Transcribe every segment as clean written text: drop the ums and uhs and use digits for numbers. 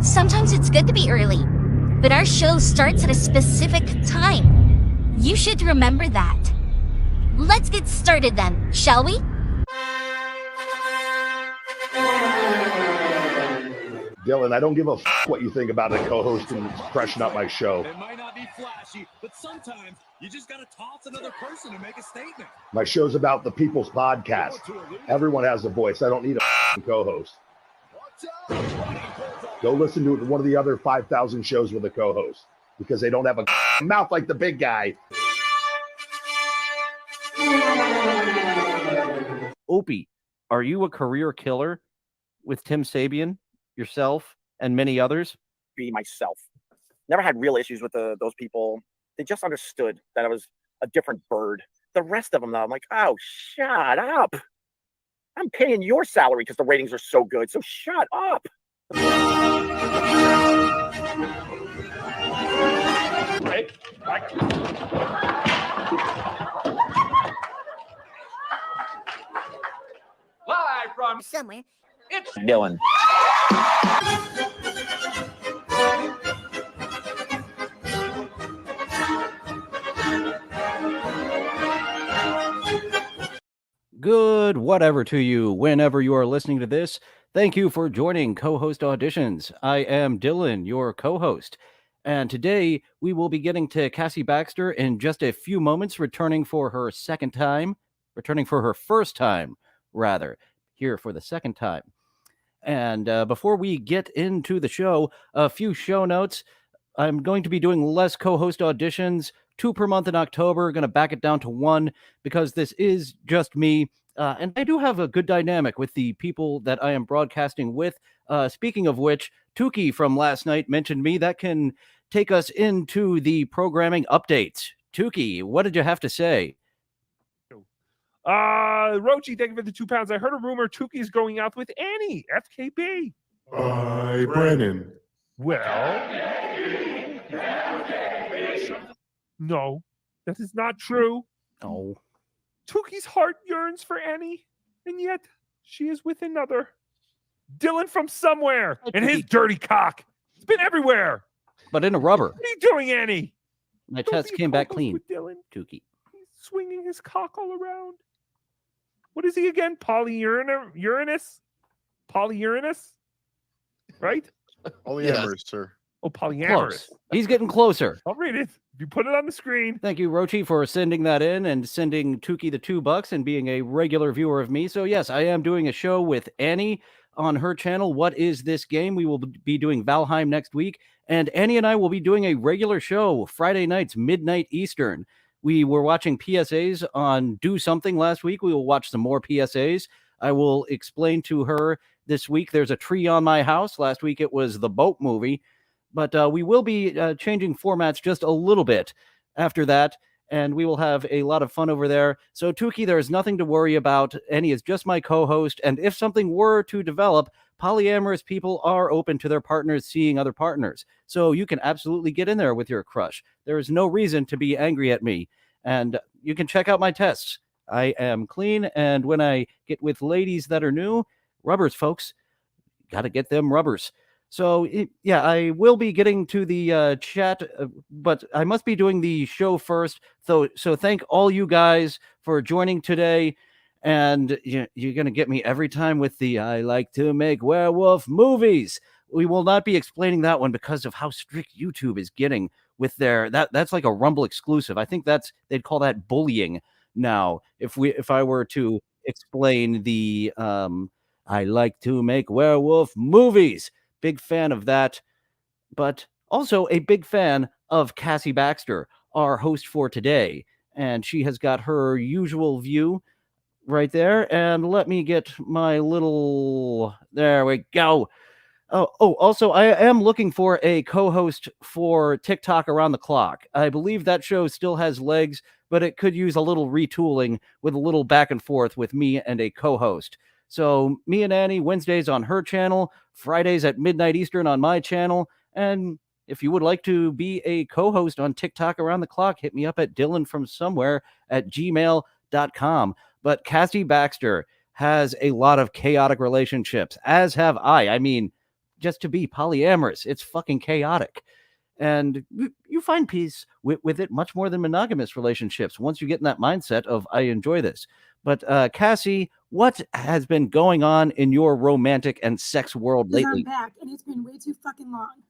Sometimes it's good to be early, but our show starts at a specific time. You should remember that. Let's get started then, shall we? Dillon, I don't give a what you think about a co-host and freshen up my show. It might not be flashy, but sometimes you just got to toss another person to make a statement. My show's about the people's podcast. Everyone has a voice. I don't need a co-host. Go listen to one of the other 5,000 shows with a co-host because they don't have a mouth like the big guy. Opie, are you a career killer with Tim Sabian, yourself, and many others? Be myself. Never had real issues with those people. They just understood that I was a different bird. The rest of them, though, I'm like, oh, shut up. I'm paying your salary because the ratings are so good, so shut up. Hey, live from Somewhere. it's Dillon. Good whatever to you, whenever you are listening to this. Thank you for joining Co-Host Auditions. I am Dillon, your co-host. And today we will be getting to Cassy Baxter in just a few moments, returning for her first time, rather, here for the second time. And before we get into the show, a few show notes. I'm going to be doing less co-host auditions, 2 per month in October. Going to back it down to 1 because this is just me. And I do have a good dynamic with the people that I am broadcasting with. Speaking of which, Tuki from last night mentioned me. That can take us into the programming updates. Tuki, what did you have to say? Rochi, thank you for the 2 pounds. I heard a rumor Tuki's going out with Annie, FKB. Hi, Brennan. Well, no, that is not true. Oh, Tuki's heart yearns for Annie, and yet she is with another. Dillon from somewhere, and his dirty cock. It's been everywhere. but in a rubber. What are you doing, Annie? My Don't test be came back co-host clean, with Dillon. Tuki. He's swinging his cock all around. What is he again? Uranus? Polyuranus? Right? Polyamorous, sir. Oh, polyamorous. Close. He's getting closer. I'll read it. If you put it on the screen. Thank you, Rochi, for sending that in and sending Tuki the $2 and being a regular viewer of me. So yes, I am doing a show with Annie on her channel. What is this game? We will be doing Valheim next week. And Annie and I will be doing a regular show Friday nights, midnight Eastern. We were watching PSAs on Do Something last week. We will watch some more PSAs. I will explain to her this week. There's a tree on my house. Last week it was the boat movie. But we will be changing formats just a little bit after that, and we will have a lot of fun over there. So, Tuki, there is nothing to worry about. Annie is just my co-host, and if something were to develop, polyamorous people are open to their partners seeing other partners. So you can absolutely get in there with your crush. There is no reason to be angry at me, and you can check out my tests. I am clean, and when I get with ladies that are new, rubbers, folks. Got to get them rubbers. So, yeah, I will be getting to the chat, but I must be doing the show first. So thank all you guys for joining today. And you're going to get me every time with the I like to make werewolf movies. We will not be explaining that one because of how strict YouTube is getting with their that's like a Rumble exclusive. I think they'd call that bullying now. If I were to explain the I like to make werewolf movies. Big fan of that, but also a big fan of Cassy Baxter, our host for today. And she has got her usual view right there. And let me get my little... There we go. Oh, also, I am looking for a co-host for TikTok Around the Clock. I believe that show still has legs, but it could use a little retooling with a little back and forth with me and a co-host. So me and Annie, Wednesdays on her channel, Fridays at midnight Eastern on my channel. And if you would like to be a co-host on TikTok Around the Clock, hit me up at dillonfromsomewhere@gmail.com. But Cassy Baxter has a lot of chaotic relationships, as have I. I mean, just to be polyamorous. It's fucking chaotic. And you find peace with it much more than monogamous relationships once you get in that mindset of, I enjoy this. But Cassie, what has been going on in your romantic and sex world Because lately? I'm back, and it's been way too fucking long.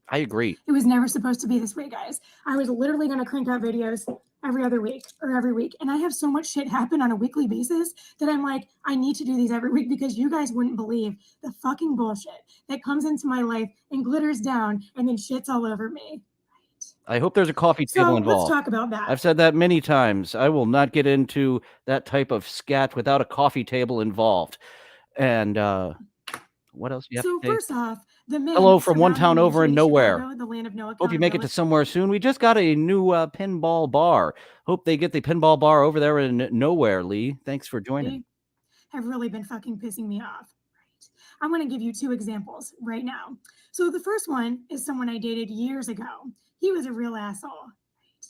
I agree. It was never supposed to be this way, guys. I was literally going to crank out videos every other week or every week. And I have so much shit happen on a weekly basis that I'm like, I need to do these every week because you guys wouldn't believe the fucking bullshit that comes into my life and glitters down and then shits all over me. I hope there's a coffee table So involved. let's talk about that. I've said that many times. I will not get into that type of scat without a coffee table involved. And what else do you have So to say? first off, the men Hello from one town surrounding over in shitty nowhere. Chicago, the land of no Hope you make it to accountability. somewhere soon. We just got a new pinball bar. Hope they get the pinball bar over there in nowhere, Lee. Thanks for joining. Have really been fucking pissing me off. Right. I'm going to give you 2 examples right now. So the first one is someone I dated years ago. He was a real asshole. Right.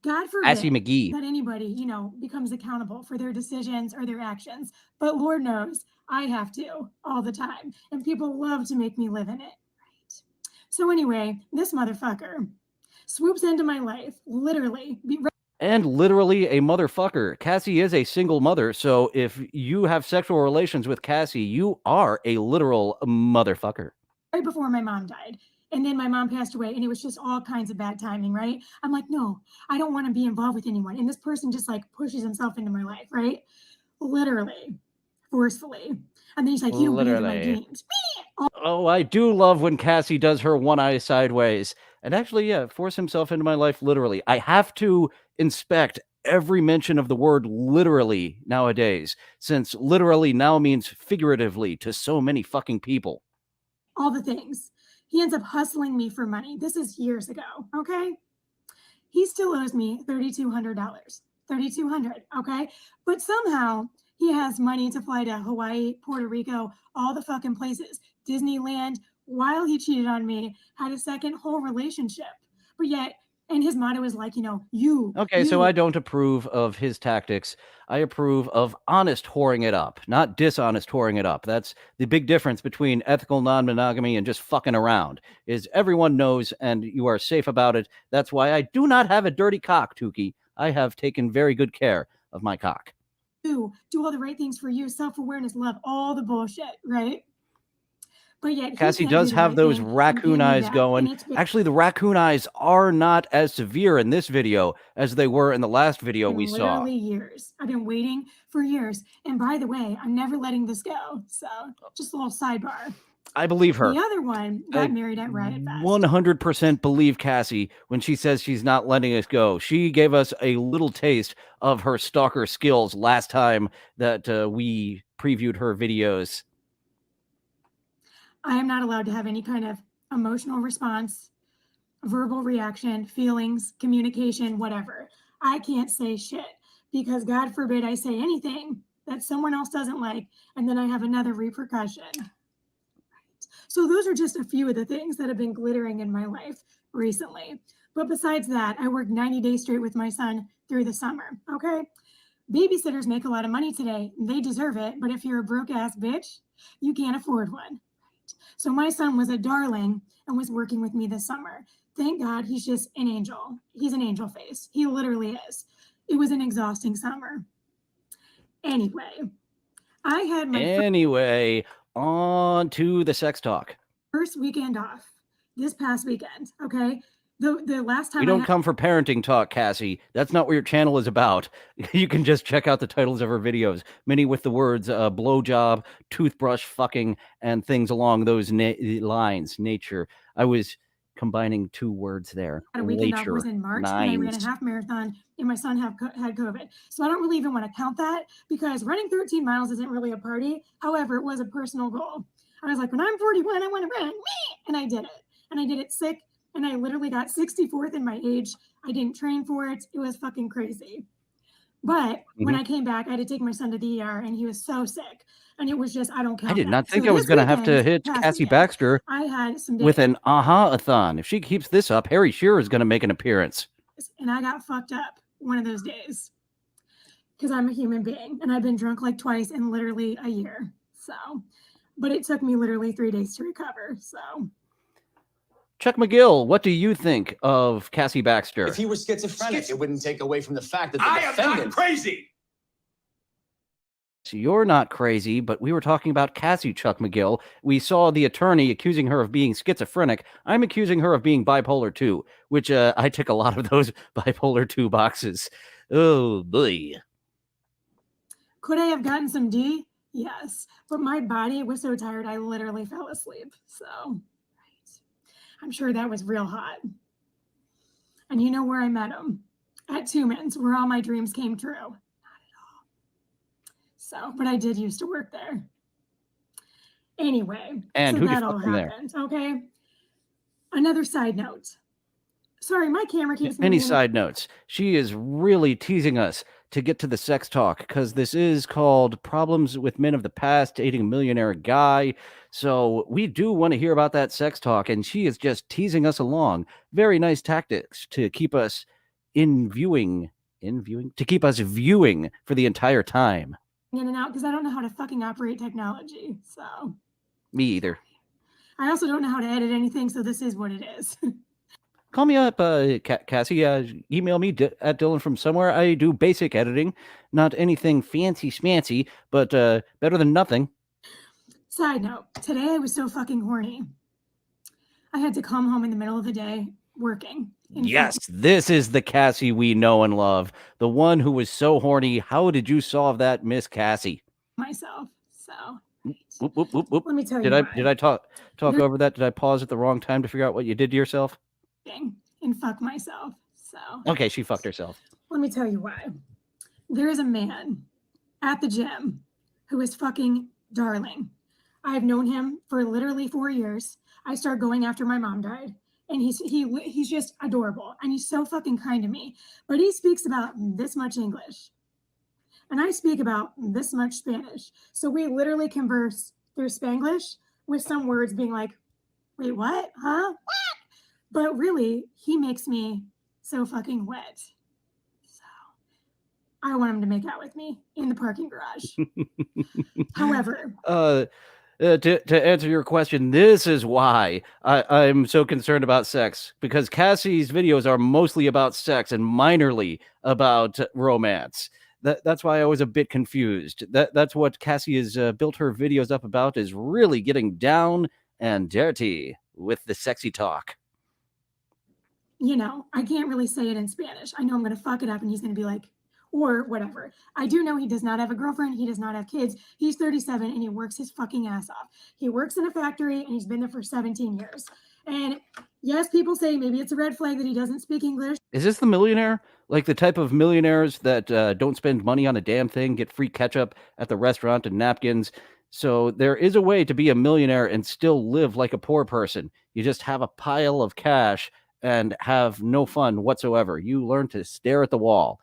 God Assy forbid McGee. that anybody, becomes accountable for their decisions or their actions. But Lord knows I have to all the time. And people love to make me live in it. Right. So anyway, this motherfucker swoops into my life, literally. And literally a motherfucker. Cassie is a single mother, so if you have sexual relations with Cassie, you are a literal motherfucker. Right before my mom died. And then my mom passed away, and it was just all kinds of bad timing, right? I'm like, no, I don't want to be involved with anyone. And this person just like pushes himself into my life, right? Literally, forcefully. And then he's like, you don't believe in my games. Oh, I do love when Cassie does her one eye sideways. And actually, yeah, force himself into my life literally. I have to inspect every mention of the word literally nowadays, since literally now means figuratively to so many fucking people. All the things. He ends up hustling me for money. This is years ago, okay? He still owes me $3,200. $3,200, okay? But somehow he has money to fly to Hawaii, Puerto Rico, all the fucking places. Disneyland, while he cheated on me, had a second whole relationship. But yet, and his motto is like, you. Okay, so I don't approve of his tactics. I approve of honest whoring it up, not dishonest whoring it up. That's the big difference between ethical non-monogamy and just fucking around, is everyone knows and you are safe about it. That's why I do not have a dirty cock, Tukey. I have taken very good care of my cock. Do all the right things for you, self-awareness, love, all the bullshit, right? But yet Cassie does have those raccoon eyes going. Actually, the raccoon eyes are not as severe in this video as they were in the last video we saw. Literally years. I've been waiting for years. And by the way, I'm never letting this go. So just a little sidebar. I believe her. The other one got married at Riot Fest. 100% believe Cassie when she says she's not letting us go. She gave us a little taste of her stalker skills last time that we previewed her videos. I am not allowed to have any kind of emotional response, verbal reaction, feelings, communication, whatever. I can't say shit because God forbid I say anything that someone else doesn't like, and then I have another repercussion. So those are just a few of the things that have been glittering in my life recently. But besides that, I worked 90 days straight with my son through the summer, okay? Babysitters make a lot of money today. They deserve it, but if you're a broke-ass bitch, you can't afford one. So my son was a darling and was working with me this summer. Thank God he's just an angel. He's an angel face. He literally is. It was an exhausting summer. Anyway, I had my on to the sex talk. First weekend off this past weekend, okay? The last time we don't come for parenting talk, Cassie. That's not what your channel is about. You can just check out the titles of her videos, many with the words blowjob, toothbrush, fucking, and things along those lines. Nature. I was combining 2 words there. A weekend off was in March, and I ran a half marathon, and my son had COVID. So I don't really even want to count that because running 13 miles isn't really a party. However, it was a personal goal. I was like, when I'm 41, I want to run. And I did it. And I did it sick. And I literally got 64th in my age. I didn't train for it. It was fucking crazy. But when I came back, I had to take my son to the ER, and he was so sick. And it was just, I don't count. I did not think I was going to have to hit Cassy Baxter with an aha-a-thon. If she keeps this up, Harry Shearer is going to make an appearance. And I got fucked up one of those days because I'm a human being, and I've been drunk like twice in literally a year. So but it took me literally 3 days to recover. So, Chuck McGill, what do you think of Cassy Baxter? If he was schizophrenic, it wouldn't take away from the fact that the I am defendant... not crazy. So you're not crazy, but we were talking about Cassy, Chuck McGill. We saw the attorney accusing her of being schizophrenic. I'm accusing her of being bipolar 2, which I tick a lot of those bipolar 2 boxes. Oh, boy. could I have gotten some D? Yes, but my body was so tired I literally fell asleep. So, right. I'm sure that was real hot. And you know where I met him? At Tuman's, where all my dreams came true. Not at all. So, but I did used to work there. Anyway, And so who'd you that all fuck from there? happened. Okay. Another side note. Sorry, my camera keeps Any moving. side notes? She is really teasing us to get to the sex talk because this is called Problems with Men of the Past, Dating a Millionaire Guy. So we do want to hear about that sex talk, and she is just teasing us along. Very nice tactics to keep us viewing for the entire time. In and out because I don't know how to fucking operate technology. So Me either. I also don't know how to edit anything. So this is what it is. Call me up, Cassy. Email me at Dillon from somewhere. I do basic editing, not anything fancy schmancy, but better than nothing. Side note, today I was so fucking horny. I had to come home in the middle of the day working. Yes, this is the Cassy we know and love. The one who was so horny. How did you solve that, Miss Cassy? Myself. So Whoop, whoop, whoop, whoop. let me tell you. Did I talk over that? Did I pause at the wrong time to figure out what you did to yourself? And fuck myself. So Okay, she fucked herself. let me tell you why. There is a man at the gym who is fucking darling. I've known him for literally 4 years. I started going after my mom died. And he's just adorable. And he's so fucking kind to me. But he speaks about this much English. And I speak about this much Spanish. So we literally converse through Spanglish with some words being like, wait, what? Huh? What? But really, he makes me so fucking wet. So I want him to make out with me in the parking garage. However, to answer your question, this is why I'm so concerned about sex, because Cassie's videos are mostly about sex and minorly about romance. That's why I was a bit confused. That's what Cassy has built her videos up about, is really getting down and dirty with the sexy talk. you know, I can't really say it in Spanish. I know I'm going to fuck it up and he's going to be like, or whatever. I do know he does not have a girlfriend. He does not have kids. He's 37 and he works his fucking ass off. He works in a factory and he's been there for 17 years. And yes, people say maybe it's a red flag that he doesn't speak English. Is this the millionaire? Like the type of millionaires that don't spend money on a damn thing, get free ketchup at the restaurant and napkins. So there is a way to be a millionaire and still live like a poor person. You just have a pile of cash and have no fun whatsoever. You learn to stare at the wall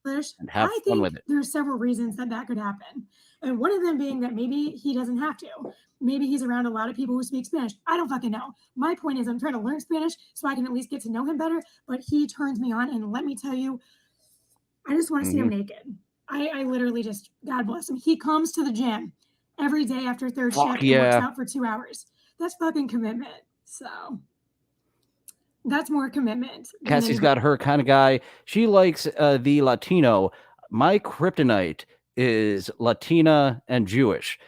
and have fun with it. There's several reasons that could happen. And one of them being that maybe he doesn't have to. Maybe he's around a lot of people who speak Spanish. I don't fucking know. My point is I'm trying to learn Spanish so I can at least get to know him better. But he turns me on. And let me tell you, I just want to see him naked. I literally just, God bless him. He comes to the gym every day after third shift and works out for 2 hours. That's fucking commitment. So that's more commitment. Cassie's got her kind of guy. She likes the Latino. My kryptonite is Latina and Jewish.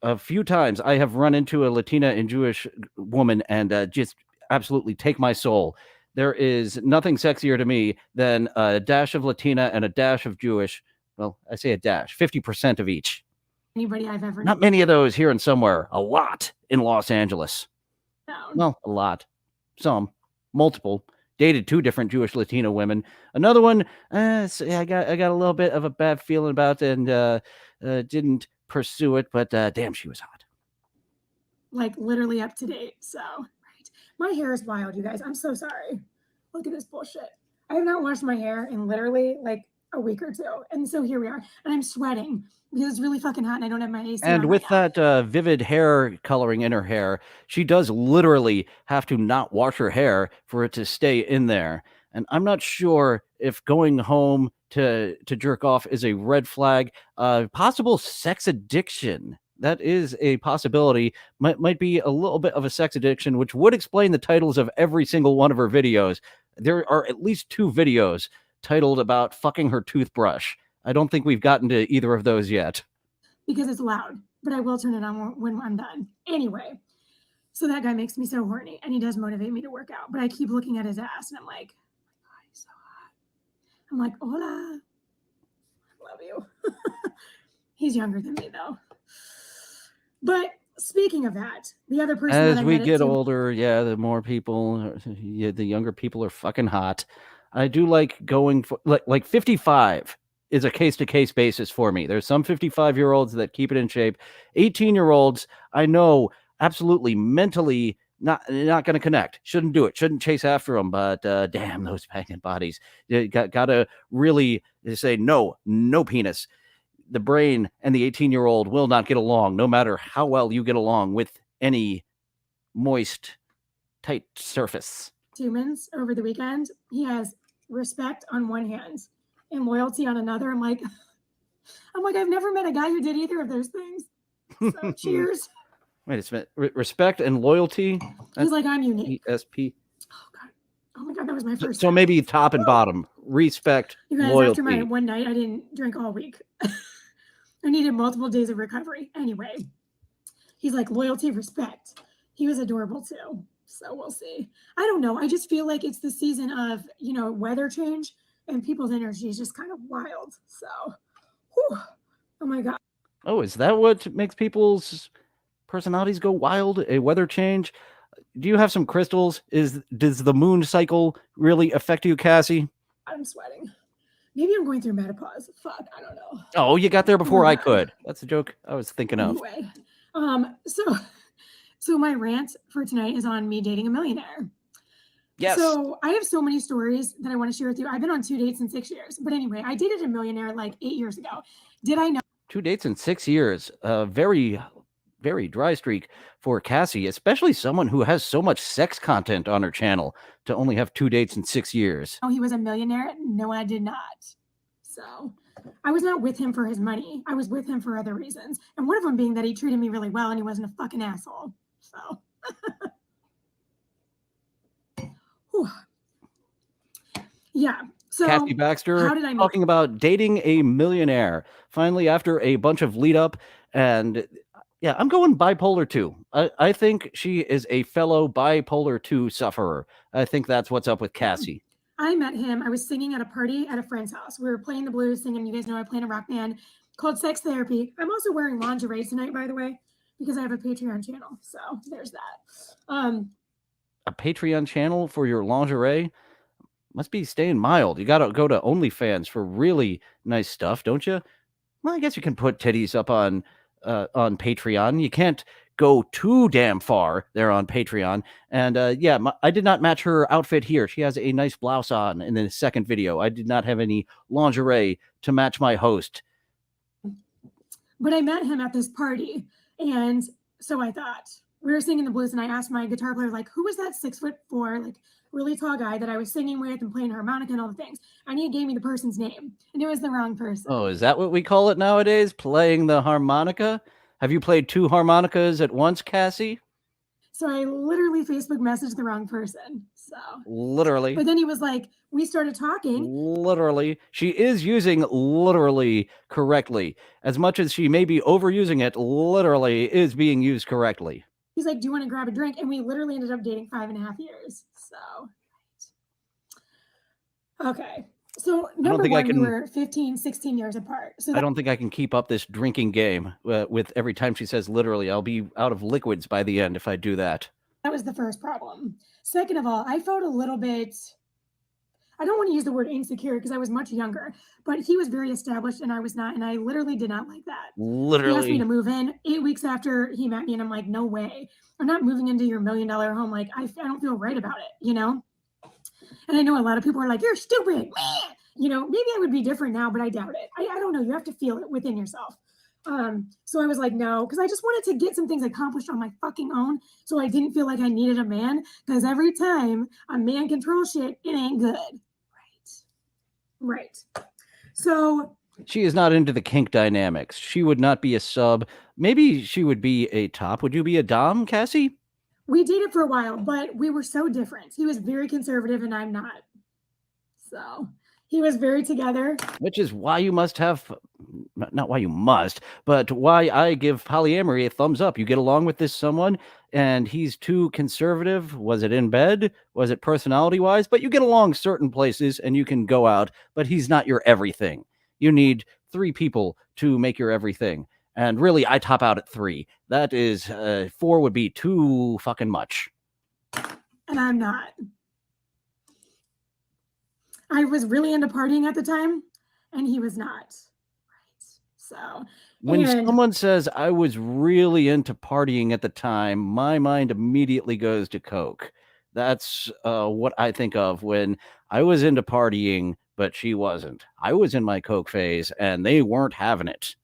A few times I have run into a Latina and Jewish woman and just absolutely take my soul. There is nothing sexier to me than a dash of Latina and a dash of Jewish. Well, I say a dash, 50% of each. Anybody I've ever Not many of those here and somewhere. A lot in Los Angeles. known. Well, a lot. Some. Multiple. Dated 2 different Jewish Latino women. Another one, I got a little bit of a bad feeling about and didn't pursue it, but damn, she was hot. Like literally up to date. So, right. My hair is wild, you guys. I'm so sorry. Look at this bullshit. I have not washed my hair in literally like a week or two. And so here we are. And I'm sweating because it's really fucking hot and I don't have my AC. And with that vivid hair coloring in her hair, she does literally have to not wash her hair for it to stay in there. And I'm not sure if going home to jerk off is a red flag. Possible sex addiction. that is a possibility. Might be a little bit of a sex addiction, which would explain the titles of every single one of her videos. There are at least 2 videos titled about fucking her toothbrush. I don't think we've gotten to either of those yet. Because it's loud, but I will turn it on when I'm done. Anyway, so that guy makes me so horny, and he does motivate me to work out, but I keep looking at his ass, and I'm like, oh, he's so hot. I'm like, hola. Love you. He's younger than me, though. But speaking of that, the other person as that I we met get at older, the more people, the younger people are fucking hot. I do like going for like 55 is a case-to-case basis for me. There's some 55-year-olds that keep it in shape. 18-year-olds, I know absolutely mentally not going to connect. Shouldn't do it. Shouldn't chase after them. But damn, those banging bodies. You got to really say no penis. The brain and the 18-year-old will not get along, no matter how well you get along with any moist, tight surface. humans over the weekend. He has respect on one hand and loyalty on another. I'm like, I've never met a guy who did either of those things. So cheers. Wait a minute. Respect and loyalty. He's like, I'm unique. ESP. Oh my God, that was my first. So maybe top and bottom. Respect, you guys, loyalty. after my one night, I didn't drink all week. I needed multiple days of recovery. Anyway, he's like loyalty, respect. He was adorable too. So we'll see. I don't know. I just feel like it's the season of, weather change and people's energy is just kind of wild. So, whew, oh my God. Oh, is that what makes people's personalities go wild? A weather change? Do you have some crystals? Does the moon cycle really affect you, Cassie? I'm sweating. Maybe I'm going through menopause. Fuck, I don't know. Oh, you got there before I could. That's the joke I was thinking of. Anyway, so my rant for tonight is on me dating a millionaire. Yes. So I have so many stories that I want to share with you. I've been on 2 dates in 6 years. But anyway, I dated a millionaire like 8 years ago. Did I know? 2 dates in 6 years. Very, very dry streak for Cassie, especially someone who has so much sex content on her channel to only have 2 dates in 6 years. Oh, he was a millionaire? No, I did not. So I was not with him for his money. I was with him for other reasons. And one of them being that he treated me really well and he wasn't a fucking asshole. So. Yeah. So Cassy Baxter how did I talking about dating a millionaire. Finally, after a bunch of lead up, and yeah, I'm going bipolar 2. I think she is a fellow bipolar 2 sufferer. I think that's what's up with Cassie. I met him. I was singing at a party at a friend's house. We were playing the blues, singing. You guys know I play in a rock band called Sex Therapy. I'm also wearing lingerie tonight, by the way, because I have a Patreon channel. So there's that. A Patreon channel for your lingerie? Must be staying mild. You got to go to OnlyFans for really nice stuff, don't you? Well, I guess you can put titties up on Patreon. You can't go too damn far there on Patreon. And I did not match her outfit here. She has a nice blouse on in the second video. I did not have any lingerie to match my host. But I met him at this party. And so I thought, we were singing the blues, and I asked my guitar player, like, who was that 6'4", really tall guy that I was singing with and playing harmonica and all the things? And he gave me the person's name, and it was the wrong person. Oh, is that what we call it nowadays? Playing the harmonica? Have you played 2 harmonicas at once, Cassie? So I literally Facebook messaged the wrong person. So literally. But then he was like, we started talking. Literally. She is using literally correctly. As much as she may be overusing it, literally is being used correctly. He's like, do you want to grab a drink? And we literally ended up dating 5.5 years. So, okay. So number one, we were 15, 16 years apart. So I don't think I can keep up this drinking game with every time she says literally. I'll be out of liquids by the end if I do that. That was the first problem. Second of all, I felt a little bit, I don't want to use the word insecure because I was much younger, but he was very established and I was not. And I literally did not like that. Literally. He asked me to move in 8 weeks after he met me. And I'm like, no way. I'm not moving into your $1 million home. Like, I don't feel right about it, And I know a lot of people are like, you're stupid. Maybe I would be different now, but I doubt it. I don't know. You have to feel it within yourself. So I was like, no, because I just wanted to get some things accomplished on my fucking own. So I didn't feel like I needed a man, because every time a man controls shit, it ain't good. Right. So She is not into the kink dynamics. She would not be a sub. Maybe she would be a top. Would you be a dom, Cassie? We dated for a while, but we were so different. He was very conservative and I'm not. So he was very together. Which is why you must have, not why you must, but why I give polyamory a thumbs up. You get along with this someone and he's too conservative. Was it in bed? Was it personality wise? But you get along certain places and you can go out, but he's not your everything. You need 3 people to make your everything. And really, I top out at 3. That is, 4 would be too fucking much. And I'm not. I was really into partying at the time, and he was not. Right. So when someone says I was really into partying at the time, my mind immediately goes to coke. That's what I think of when I was into partying, but she wasn't. I was in my coke phase, and they weren't having it.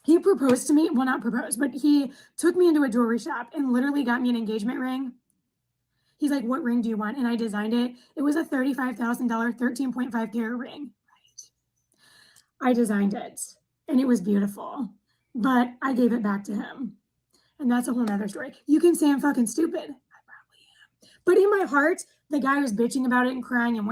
He proposed to me. Well, not proposed, but he took me into a jewelry shop and literally got me an engagement ring. He's like, what ring do you want? And I designed it. It was a $35,000, 13.5 carat ring. Right. I designed it and it was beautiful, but I gave it back to him. And that's a whole nother story. You can say I'm fucking stupid. I probably am. But in my heart, the guy was bitching about it and crying and,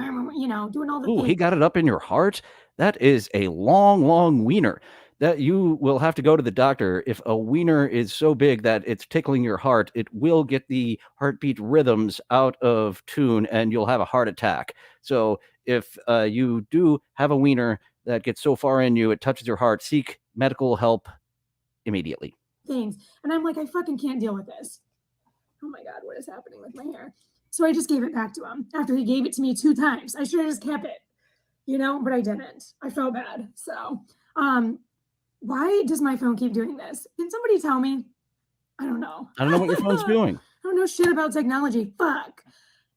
doing all the things. He got it up in your heart? That is a long, long wiener. That you will have to go to the doctor. If a wiener is so big that it's tickling your heart, it will get the heartbeat rhythms out of tune and you'll have a heart attack. So if you do have a wiener that gets so far in you, it touches your heart, seek medical help immediately. Things. And I'm like, I fucking can't deal with this. Oh my God, what is happening with my hair? So I just gave it back to him after he gave it to me 2 times. I should have just kept it, but I didn't. I felt bad. So, why does my phone keep doing this? Can somebody tell me? I don't know. I don't know what your phone's doing. I don't know shit about technology. Fuck.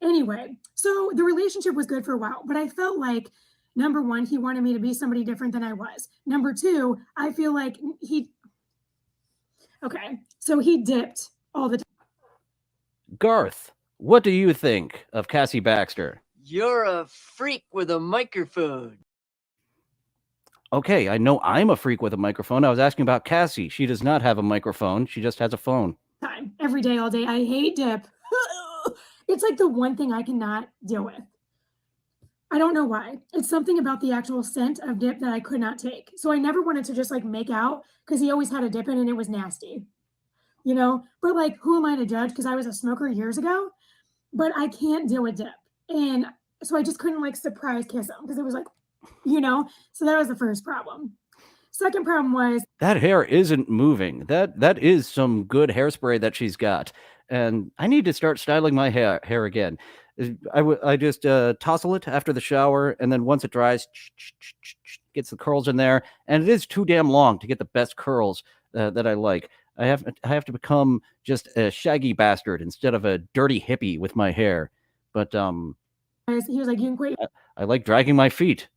Anyway, so the relationship was good for a while, but I felt like, number 1, he wanted me to be somebody different than I was. Number 2, I feel like so he dipped all the time. Garth, what do you think of Cassy Baxter? You're a freak with a microphone. Okay, I know I'm a freak with a microphone. I was asking about Cassie. She does not have a microphone. She just has a phone. Time. Every day, all day. I hate dip. It's like the one thing I cannot deal with. I don't know why. It's something about the actual scent of dip that I could not take. So I never wanted to just like make out because he always had a dip in and it was nasty. But like, who am I to judge? Because I was a smoker years ago, but I can't deal with dip. And so I just couldn't like surprise kiss him because it was like, so that was the first problem. Second problem was that hair isn't moving. That is some good hairspray that she's got. And I need to start styling my hair again. I just tousle it after the shower. And then once it dries, gets the curls in there. And it is too damn long to get the best curls that I like. I have to become just a shaggy bastard instead of a dirty hippie with my hair. But he was like, you can quit I like dragging my feet.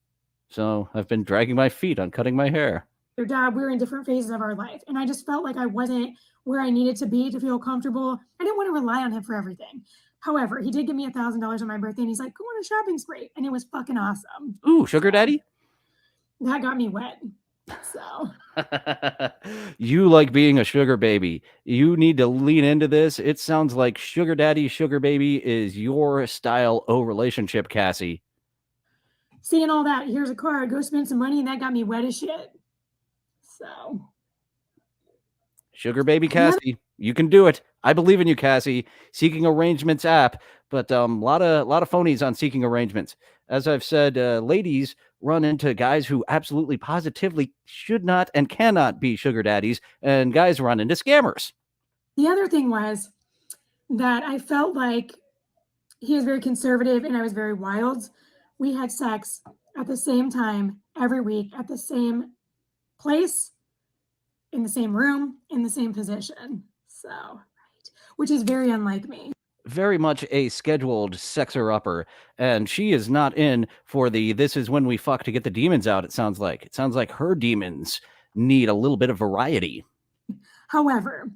So I've been dragging my feet on cutting my hair. your job. We were in different phases of our life. And I just felt like I wasn't where I needed to be to feel comfortable. I didn't want to rely on him for everything. However, he did give me $1,000 on my birthday and he's like, go on a shopping spree. And it was fucking awesome. Ooh, sugar daddy? That got me wet. So you like being a sugar baby. You need to lean into this. It sounds like sugar daddy, sugar baby is your style of relationship, Cassie. Seeing all that, here's a car, go spend some money, and that got me wet as shit. So sugar baby Cassie, you can do it. I believe in you, Cassie. Seeking Arrangements app, but lot of phonies on Seeking Arrangements. As I've said, ladies run into guys who absolutely positively should not and cannot be sugar daddies, and guys run into scammers. The other thing was that I felt like he was very conservative and I was very wild. We had sex at the same time every week at the same place, in the same room, in the same position. So, right, which is very unlike me. Very much a scheduled sexer-upper, and she is not in for the this is when we fuck to get the demons out, it sounds like. It sounds like her demons need a little bit of variety. However,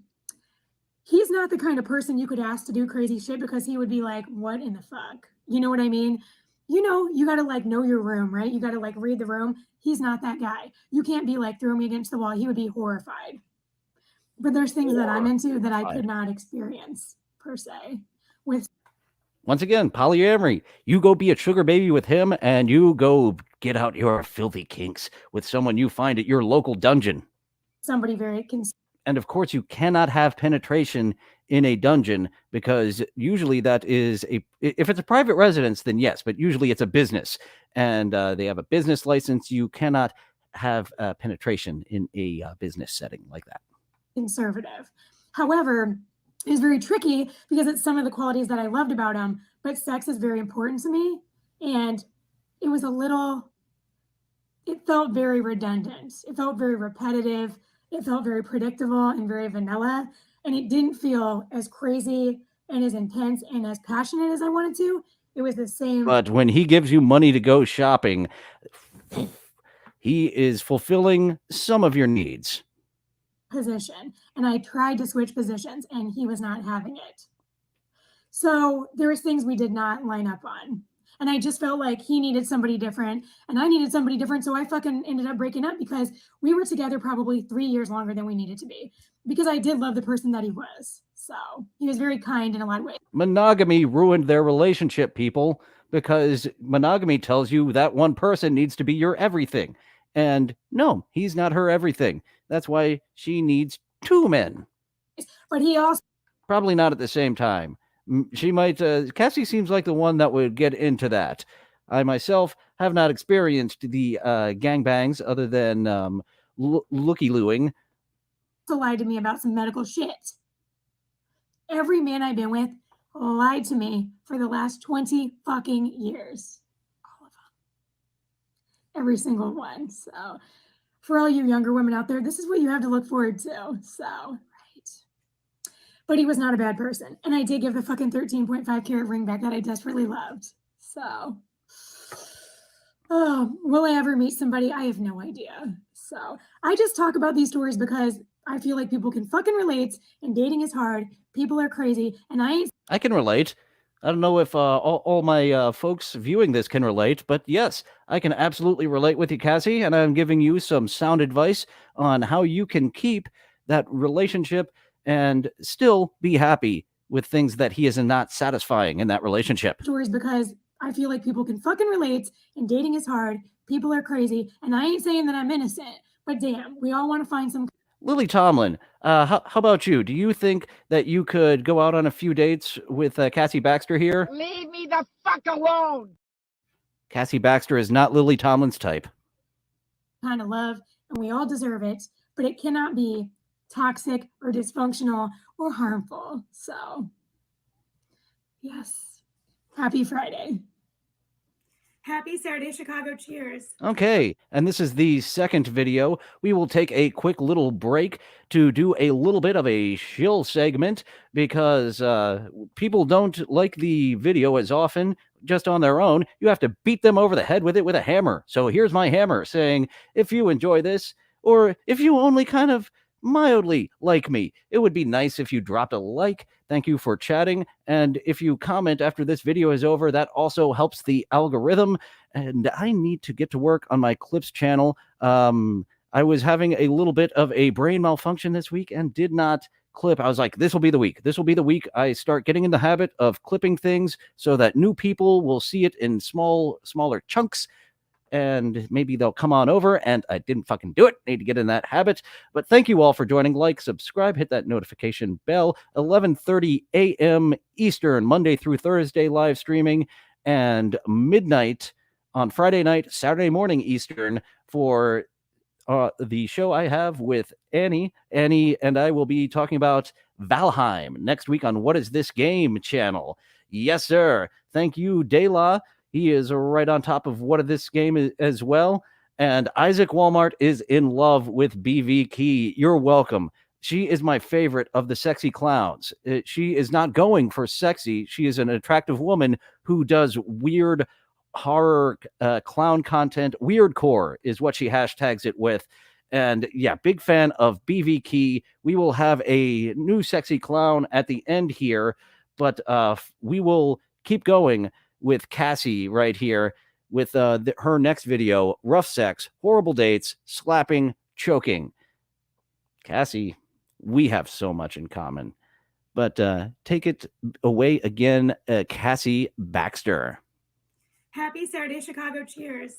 he's not the kind of person you could ask to do crazy shit because he would be like, what in the fuck? You know what I mean? you know, you got to like know your room, right? You got to like read the room. He's not that guy. You can't be like, throw me against the wall. He would be horrified. But there's things that I'm into that I could not experience per se with. Once again, polyamory. You go be a sugar baby with him, and you go get out your filthy kinks with someone you find at your local dungeon. Somebody very and of course, you cannot have penetration in a dungeon, because usually that is if it's a private residence, then yes, but usually it's a business, and they have a business license. You cannot have penetration in a business setting like that. Conservative. However, it's very tricky because it's some of the qualities that I loved about him, but sex is very important to me. And it was it felt very redundant. It felt very repetitive. It felt very predictable and very vanilla. And it didn't feel as crazy and as intense and as passionate as I wanted to. It was the same. But when he gives you money to go shopping, he is fulfilling some of your needs. Position, and I tried to switch positions and he was not having it. So there was things we did not line up on, and I just felt like he needed somebody different and I needed somebody different. So I fucking ended up breaking up because we were together probably 3 years longer than we needed to be, because I did love the person that he was. So he was very kind in a lot of ways. Monogamy ruined their relationship, people, because monogamy tells you that one person needs to be your everything. And no, he's not her everything. That's why she needs 2 men. But he also... Probably not at the same time. She might... Cassie seems like the one that would get into that. I myself have not experienced the gangbangs other than looky-looing. Lied to me about some medical shit. Every man I've been with lied to me for the last 20 fucking years. All of them. Every single one. So... for all you younger women out there, this is what you have to look forward to. So, right. But he was not a bad person. And I did give the fucking 13.5 carat ring back that I desperately loved. So, will I ever meet somebody? I have no idea. So, I just talk about these stories because I feel like people can fucking relate, and dating is hard. People are crazy, and I can relate. I don't know if all my folks viewing this can relate, but yes, I can absolutely relate with you, Cassie, and I'm giving you some sound advice on how you can keep that relationship and still be happy with things that he is not satisfying in that relationship. Stories because I feel like people can fucking relate, and dating is hard. People are crazy, and I ain't saying that I'm innocent, but damn, we all want to find some... Lily Tomlin, how about you? Do you think that you could go out on a few dates with Cassy Baxter here? Leave me the fuck alone! Cassy Baxter is not Lily Tomlin's type. Kind of love, and we all deserve it, but it cannot be toxic or dysfunctional or harmful. So, yes. Happy Friday. Happy Saturday, Chicago. Cheers. Okay, and this is the second video. We will take a quick little break to do a little bit of a shill segment because people don't like the video as often just on their own. You have to beat them over the head with it with a hammer. So here's my hammer saying, if you enjoy this, or if you only kind of mildly like me, it would be nice if you dropped a like. Thank you for chatting. And if you comment after this video is over, that also helps the algorithm. And I need to get to work on my clips channel. I was having a little bit of a brain malfunction this week and did not clip. I was like, this will be the week. This will be the week I start getting in the habit of clipping things so that new people will see it in smaller chunks. And maybe they'll come on over, and I didn't fucking do it. Need to get in that habit. But thank you all for joining. Like, subscribe, hit that notification bell. 11:30 a.m. Eastern, Monday through Thursday, live streaming, and midnight on Friday night, Saturday morning Eastern for the show I have with Annie. Annie and I will be talking about Valheim next week on What Is This Game channel. Yes, sir. Thank you, Dayla. He is right on top of What Is This Game as well. And Isaac Walmart is in love with BV Key. You're welcome. She is my favorite of the sexy clowns. She is not going for sexy. She is an attractive woman who does weird horror clown content. Weirdcore is what she hashtags it with. And yeah, big fan of BV Key. We will have a new sexy clown at the end here, but we will keep going. with Cassy right here with her next video, rough sex, horrible dates, slapping, choking. Cassy, we have so much in common. But take it away again, Cassy Baxter. Happy Saturday, Chicago. Cheers.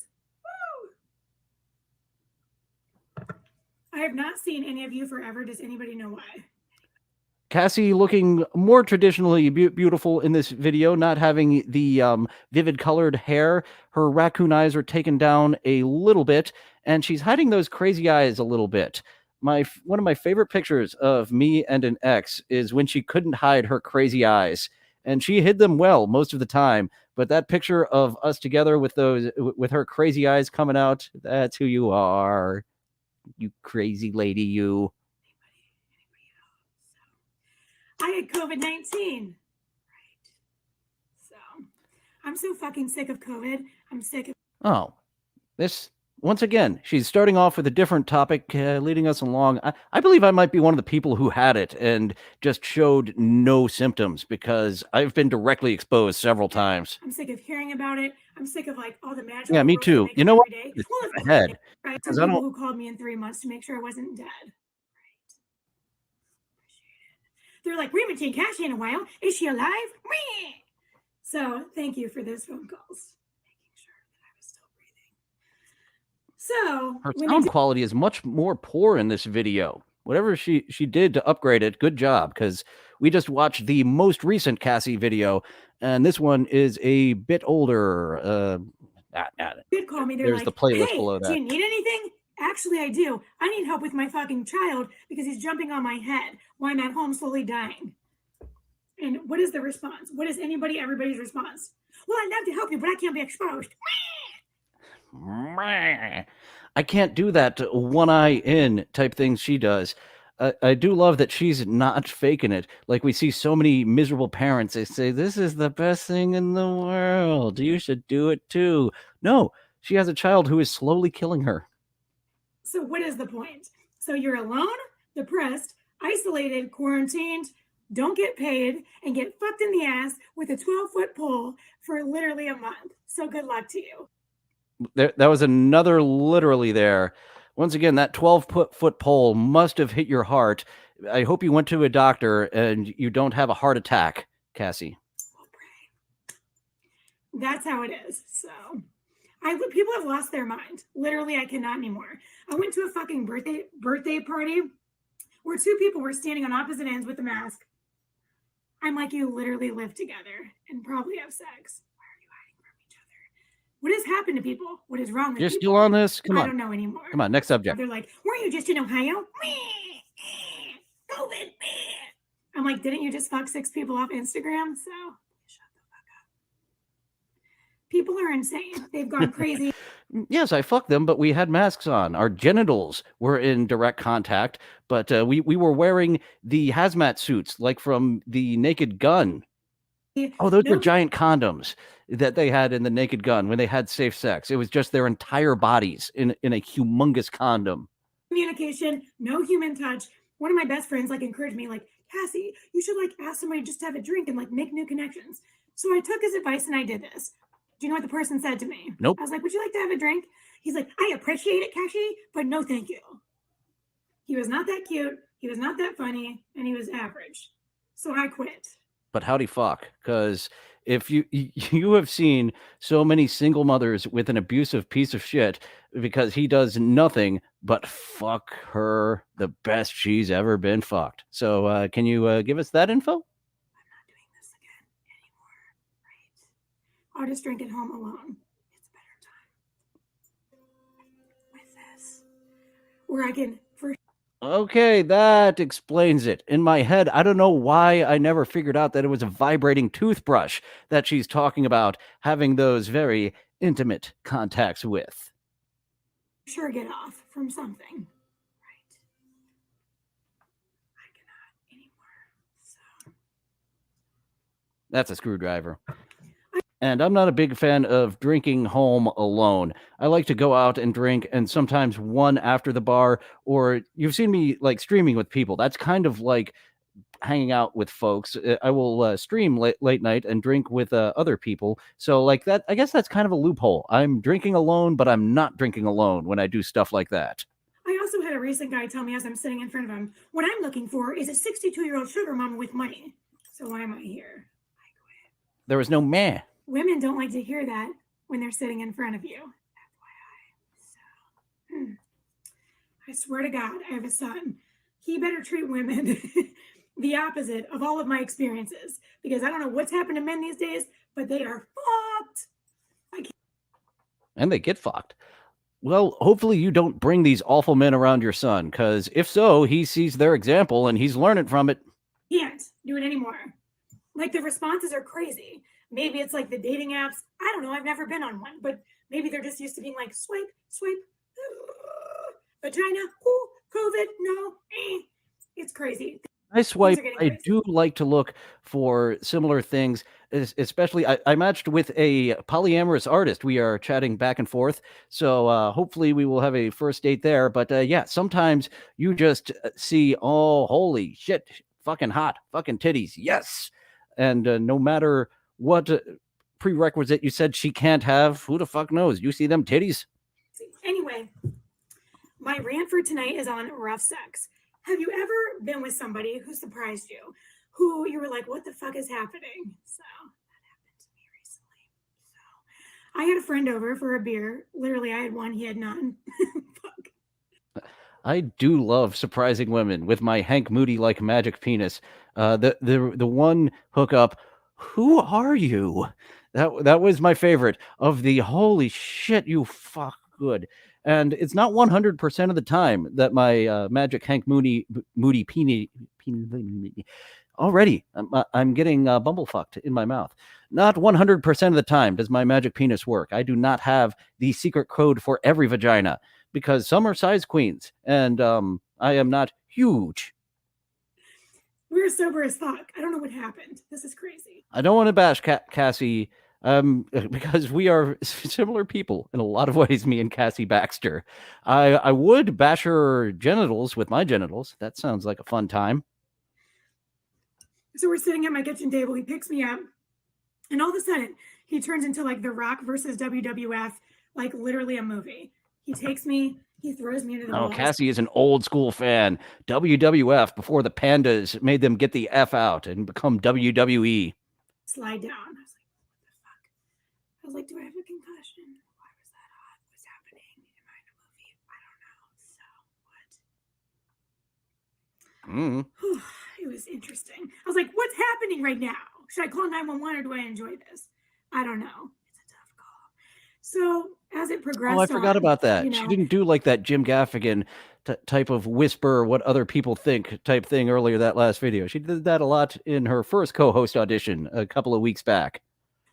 Woo! I have not seen any of you forever. Does anybody know why? Cassy looking more traditionally beautiful in this video, not having the vivid colored hair. Her raccoon eyes are taken down a little bit, and she's hiding those crazy eyes a little bit. One of my favorite pictures of me and an ex is when she couldn't hide her crazy eyes, and she hid them well most of the time. But that picture of us together with her crazy eyes coming out, that's who you are, you crazy lady, you. I had COVID-19. Right. So I'm so fucking sick of COVID. I'm sick of. Oh, this. Once again, she's starting off with a different topic, leading us along. I believe I might be one of the people who had it and just showed no symptoms because I've been directly exposed several times. I'm sick of hearing about it. I'm sick of like all the magic. Yeah, me too. You know what? Well, ahead. Right. Some people who called me in 3 months to make sure I wasn't dead. Right. They're like, we haven't seen Cassy in a while. Is she alive? So thank you for those phone calls. So her sound quality is much more poor in this video. Whatever she did to upgrade it, good job, because we just watched the most recent Cassy video, and this one is a bit older. Did call me. There's like, the playlist hey, below that. Do you need anything? Actually, I do. I need help with my fucking child because he's jumping on my head while I'm at home slowly dying. And what is the response? What is everybody's response? Well, I'd love to help you, but I can't be exposed. I can't do that one eye in type thing she does. I do love that she's not faking it. Like we see so many miserable parents, they say, this is the best thing in the world. You should do it too. No, she has a child who is slowly killing her. So what is the point? So you're alone, depressed, isolated, quarantined, don't get paid, and get fucked in the ass with a 12-foot pole for literally a month. So good luck to you. That was another literally there. Once again, that 12-foot pole must have hit your heart. I hope you went to a doctor and you don't have a heart attack, Cassy. That's how it is. So people have lost their mind. Literally, I cannot anymore. I went to a fucking birthday party where 2 people were standing on opposite ends with a mask. I'm like, you literally live together and probably have sex. What has happened to people? What is wrong with You're people? still on this? Come on. I don't know anymore. Come on, next subject. They're like, weren't you just in Ohio? COVID. I'm like, didn't you just fuck 6 people off Instagram? So shut the fuck up. People are insane. They've gone crazy. Yes, I fucked them, but we had masks on. Our genitals were in direct contact, but we were wearing the hazmat suits, like from the Naked Gun. Oh, those were giant condoms that they had in the Naked Gun when they had safe sex. It was just their entire bodies in a humongous condom. Communication, no human touch. One of my best friends like encouraged me, like, Cassy, you should like ask somebody just to have a drink and like make new connections. So I took his advice and I did this. Do you know what the person said to me? Nope. I was like, would you like to have a drink? He's like, I appreciate it, Cassy, but no thank you. He was not that cute. He was not that funny, and he was average. So I quit. But howdy fuck, because if you have seen so many single mothers with an abusive piece of shit because he does nothing but fuck her the best she's ever been fucked. So can you give us that info? I'm not doing this again anymore. Right? I'll just drink at home alone. It's a better time with this, where I can for. Okay, that explains it. In my head, I don't know why I never figured out that it was a vibrating toothbrush that she's talking about having those very intimate contacts with. Sure get off from something. Right. I cannot anymore. So. That's a screwdriver. And I'm not a big fan of drinking home alone. I like to go out and drink, and sometimes one after the bar, or you've seen me like streaming with people. That's kind of like hanging out with folks. I will stream late night and drink with other people. So like that, I guess that's kind of a loophole. I'm drinking alone, but I'm not drinking alone when I do stuff like that. I also had a recent guy tell me as I'm sitting in front of him, what I'm looking for is a 62-year-old sugar mama with money. So why am I here? There was no meh. Women don't like to hear that when they're sitting in front of you. FYI. So, I swear to God, I have a son. He better treat women the opposite of all of my experiences, because I don't know what's happened to men these days, but they are fucked. And they get fucked. Well, hopefully you don't bring these awful men around your son, because if so, he sees their example and he's learning from it. Can't do it anymore. Like, the responses are crazy. Maybe it's like the dating apps. I don't know. I've never been on one, but maybe they're just used to being like swipe, swipe, vagina, ooh, COVID, no, It's crazy. I swipe. I do like to look for similar things, especially I matched with a polyamorous artist. We are chatting back and forth. So hopefully we will have a first date there. But yeah, sometimes you just see, oh, holy shit, fucking hot, fucking titties. Yes. And no matter what prerequisite you said she can't have, who the fuck knows? You see them titties. Anyway, my rant for tonight is on rough sex. Have you ever been with somebody who surprised you, who you were like, what the fuck is happening? So that happened to me recently. So I had a friend over for a beer. Literally, I had one, he had none. Fuck. I do love surprising women with my Hank Moody like magic penis. The one hookup, who are you? That was my favorite of the holy shit, you fuck good. And it's not 100% of the time that my magic Hank Moody peenie already. I'm getting bumblefucked in my mouth. Not 100% of the time does my magic penis work. I do not have the secret code for every vagina because some are size queens, and I am not huge. We were sober as fuck. I don't know what happened. This is crazy. I don't want to bash Cassie. Because we are similar people in a lot of ways, me and Cassy Baxter. I would bash her genitals with my genitals. That sounds like a fun time. So we're sitting at my kitchen table. He picks me up, and all of a sudden, he turns into like The Rock versus WWF, like literally a movie. He takes me, he throws me into the walls. Cassie is an old school fan. WWF before the pandas made them get the F out and become WWE. Slide down. I was like, do I have a concussion? Why was that on? What's happening? Am I in a movie? I don't know. So what? It was interesting. I was like, what's happening right now? Should I call 911 or do I enjoy this? I don't know. It's a tough call. So as it progressed, I forgot about that. She didn't do like that Jim Gaffigan type of whisper what other people think type thing earlier that last video. She did that a lot in her first co-host audition a couple of weeks back.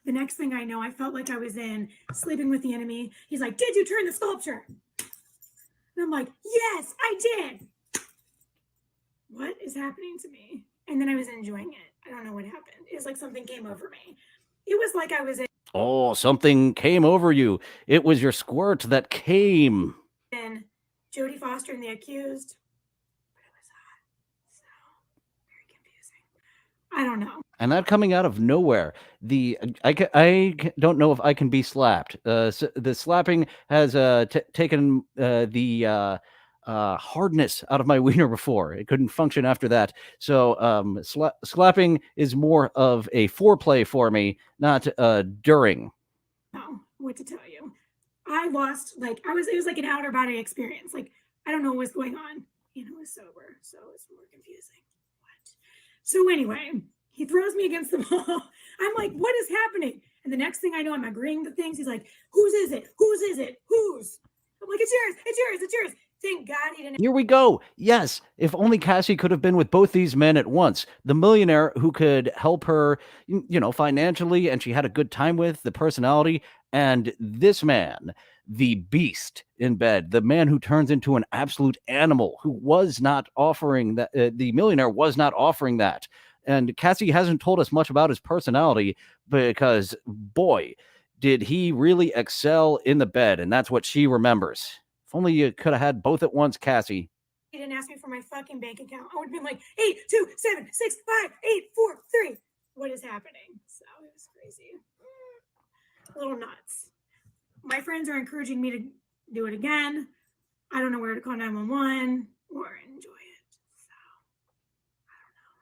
The next thing I know, I felt like I was in Sleeping with the Enemy. He's like, did you turn the sculpture? And I'm like, yes, I did. What is happening to me? And then I was enjoying it. I don't know what happened. It was like something came over me. It was like I was in. Oh, something came over you. It was your squirt that came. And Jodie Foster and The Accused. But it was hot. So very confusing. I don't know. And that coming out of nowhere. I don't know if I can be slapped. The slapping has taken the hardness out of my wiener before. It couldn't function after that. So slapping is more of a foreplay for me, not during. No, what to tell you. I lost, it was like an outer body experience. Like, I don't know what was going on. And I was sober, so it's more confusing. What? So anyway, he throws me against the wall. I'm like, what is happening? And the next thing I know, I'm agreeing to things. He's like, whose is it? Whose is it? Whose? I'm like, it's yours. It's yours. It's yours. Thank God he didn't. Here we go. Yes. If only Cassie could have been with both these men at once. The millionaire who could help her, financially, and she had a good time with, the personality, and this man, the beast in bed, the man who turns into an absolute animal, who was not offering that. The millionaire was not offering that. And Cassie hasn't told us much about his personality because, boy, did he really excel in the bed. And that's what she remembers. If only you could have had both at once, Cassie. didn't ask me for my fucking bank account, I would have been like 8, 2, 7, 6, 5, 8, 4, 3. What is happening? So it was crazy. A little nuts. My friends are encouraging me to do it again. I don't know where to call 911 or enjoy it. So I don't know.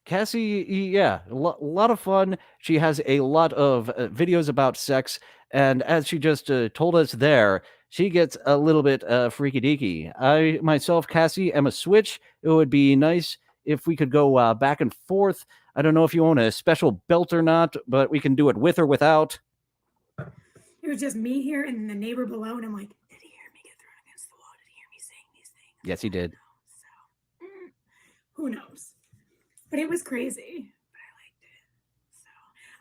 Cassie, yeah, a lot of fun. She has a lot of videos about sex, and as she just told us there, she gets a little bit freaky deaky. I myself, Cassie, am a switch. It would be nice if we could go back and forth. I don't know if you own a special belt or not, but we can do it with or without. It was just me here and the neighbor below, and I'm like, did he hear me get thrown against the wall? Did he hear me saying these things? Yes, he did. So, who knows? But it was crazy. But I liked it. So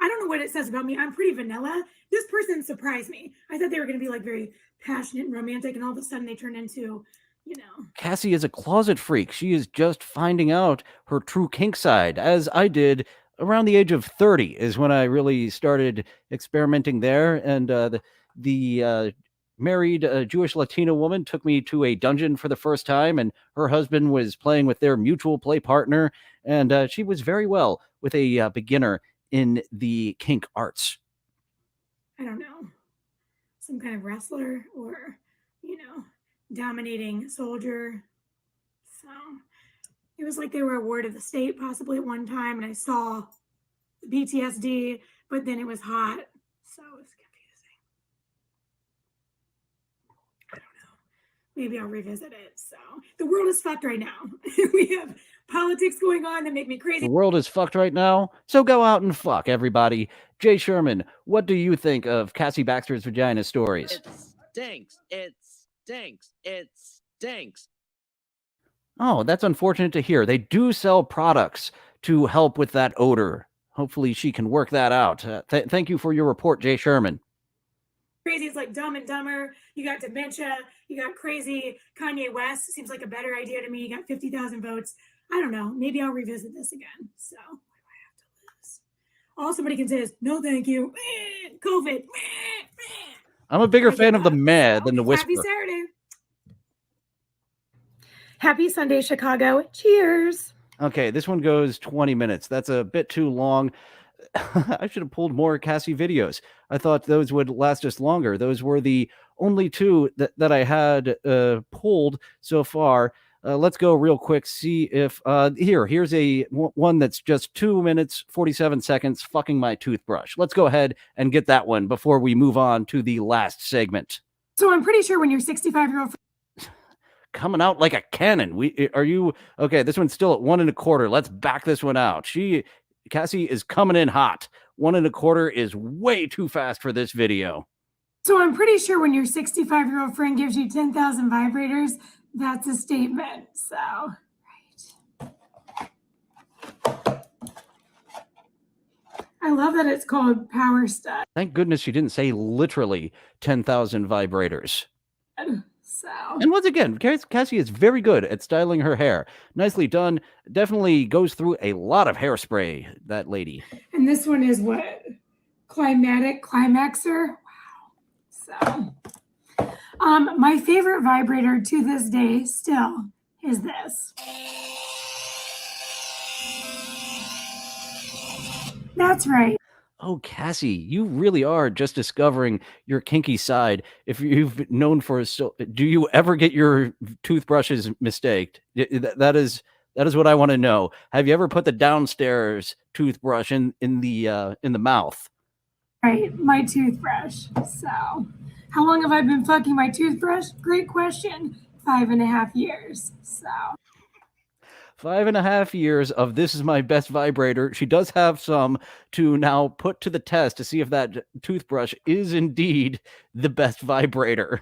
I don't know what it says about me. I'm pretty vanilla. This person surprised me. I thought they were going to be like very passionate and romantic, and all of a sudden they turned into, you know. Cassie is a closet freak. She is just finding out her true kink side, as I did around the age of 30 is when I really started experimenting there. And the married Jewish Latino woman took me to a dungeon for the first time, and her husband was playing with their mutual play partner, and she was very well with a beginner in the kink arts. I don't know, some kind of wrestler or, you know, dominating soldier. So it was like they were a ward of the state possibly at one time, and I saw the PTSD, but then it was hot, so it was confusing. I don't know. Maybe I'll revisit it. So the world is fucked right now. We have politics going on that make me crazy. The world is fucked right now, so go out and fuck, everybody. Jay Sherman, what do you think of Cassy Baxter's vagina stories? It stinks. It stinks. It stinks. Oh, that's unfortunate to hear. They do sell products to help with that odor. Hopefully she can work that out. Thank you for your report, Jay Sherman. Crazy. It's like Dumb and Dumber. You got dementia. You got crazy. Kanye West seems like a better idea to me. You got 50,000 votes. I don't know. Maybe I'll revisit this again. So what do I have to lose? All somebody can say is, no, thank you. COVID. I'm a bigger fan of the meh than the whisper. Happy Saturday. Happy Sunday, Chicago. Cheers. Okay, this one goes 20 minutes. That's a bit too long. I should have pulled more Cassie videos. I thought those would last us longer. Those were the only two that I had pulled so far. Let's go real quick, see if here's a one that's just 2 minutes 47 seconds fucking my toothbrush. Let's go ahead and get that one before we move on to the last segment. So I'm pretty sure when your 65-year-old coming out like a cannon. Are you okay? This one's still at 1 1/4. Let's back this one out. Cassie is coming in hot. 1 1/4 is way too fast for this video. So I'm pretty sure when your 65-year-old friend gives you 10,000 vibrators, that's a statement. So, right. I love that it's called Power Stud. Thank goodness she didn't say literally 10,000 vibrators. So. And once again, Cassie is very good at styling her hair. Nicely done. Definitely goes through a lot of hairspray, that lady. And this one is what? Climaxer? Wow. So, my favorite vibrator to this day still is this. That's right. Oh, Cassie, you really are just discovering your kinky side. If you've known for do you ever get your toothbrushes mistaked? That is what I want to know. Have you ever put the downstairs toothbrush in the mouth? Right, my toothbrush. So, how long have I been fucking my toothbrush? Great question. 5.5 years. So. 5.5 years of this is my best vibrator. She does have some to now put to the test to see if that toothbrush is indeed the best vibrator.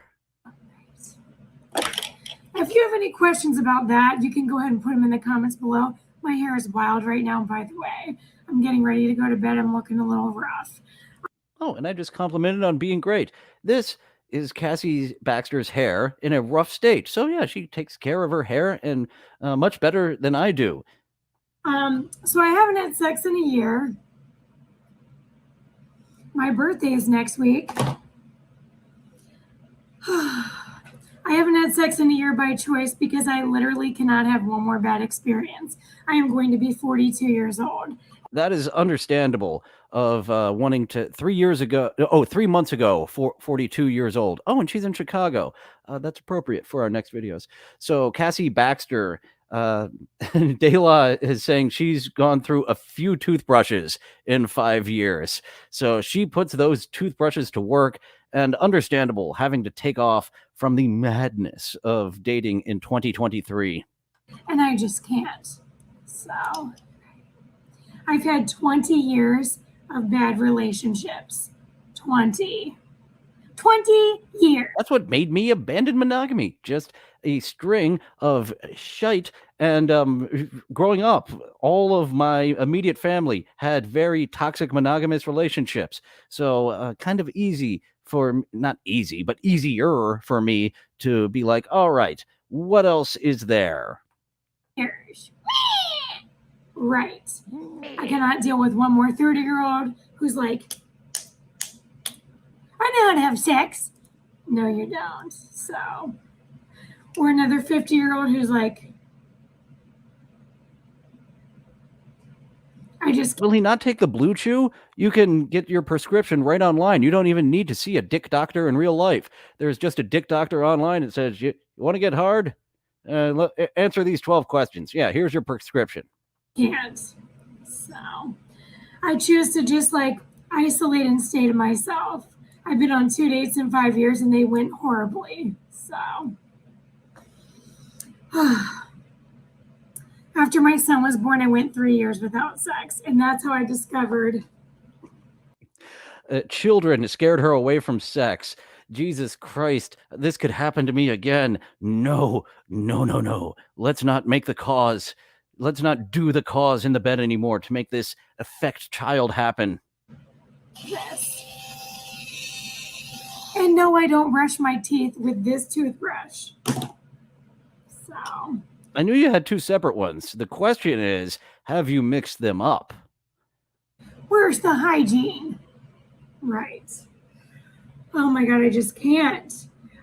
If you have any questions about that, you can go ahead and put them in the comments below. My hair is wild right now, by the way. I'm getting ready to go to bed. I'm looking a little rough. Oh, and I just complimented on being great. This is Cassy Baxter's hair in a rough state. So yeah, she takes care of her hair and much better than I do. So I haven't had sex in a year. My birthday is next week. I I haven't had sex in a year by choice because I literally cannot have one more bad experience. I am going to be 42 years old. That is understandable of wanting to 3 months ago, 42 years old. Oh, and she's in Chicago. That's appropriate for our next videos. So Cassy Baxter, Dayla is saying she's gone through a few toothbrushes in 5 years. So she puts those toothbrushes to work, and understandable having to take off from the madness of dating in 2023. And I just can't. So I've had 20 years of bad relationships. 20 years. That's what made me abandon monogamy. Just a string of shite. And growing up, all of my immediate family had very toxic monogamous relationships. So kind of easy for, not easy, but easier for me to be like, all right, what else is there? Right. I cannot deal with one more 30-year-old who's like, I know how to have sex. No, you don't. So, or another 50-year-old who's like, Will he not take the Blue Chew? You can get your prescription right online. You don't even need to see a dick doctor in real life. There's just a dick doctor online that says, you want to get hard? Answer these 12 questions. Yeah, here's your prescription. Can't. So, I choose to just like isolate and stay to myself. I've been on 2 dates in 5 years and they went horribly. So, after my son was born, I went 3 years without sex. And that's how I discovered. Children scared her away from sex. Jesus Christ, this could happen to me again. No. Let's not make the cause. Let's not do the cause in the bed anymore to make this affect child happen. Yes. And no, I don't brush my teeth with this toothbrush. So. I knew you had two separate ones. The question is, have you mixed them up? Where's the hygiene? Right. Oh my God, I just can't.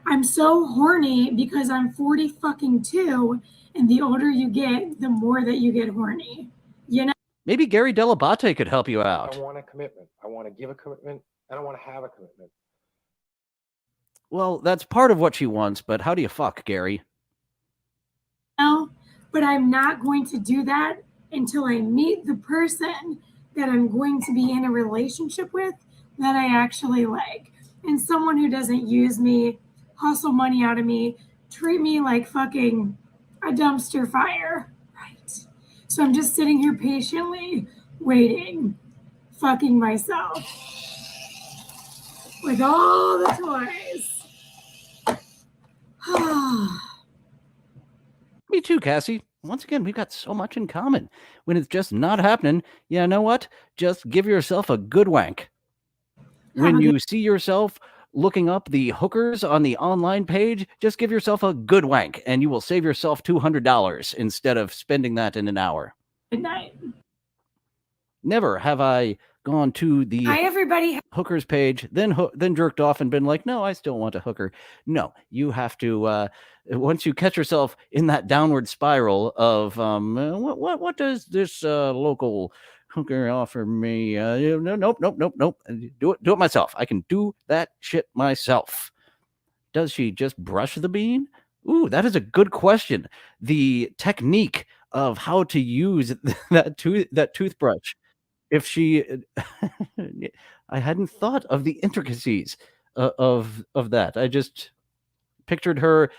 I'm so horny because I'm 40 fucking 2, and the older you get, the more that you get horny. You know? Maybe Gary Delabate could help you out. I want a commitment. I want to give a commitment. I don't want to have a commitment. Well, that's part of what she wants, but how do you fuck, Gary? No, but I'm not going to do that until I meet the person that I'm going to be in a relationship with that I actually like. And someone who doesn't use me, hustle money out of me, treat me like fucking a dumpster fire. Right. So I'm just sitting here patiently waiting, fucking myself with all the toys. Me too, Cassie. Once again, we've got so much in common. When it's just not happening, you know what? Just give yourself a good wank. When you see yourself looking up the hookers on the online page, just give yourself a good wank, and you will save yourself $200 instead of spending that in an hour. Good night. Never have I gone to the hookers page, then jerked off and been like, no, I still want a hooker. No, you have to, once you catch yourself in that downward spiral of, what does this local hooker offer me? Nope. Do it myself. I can do that shit myself. Does she just brush the bean? Ooh, that is a good question. The technique of how to use that toothbrush. If she, I hadn't thought of the intricacies of that. I just pictured her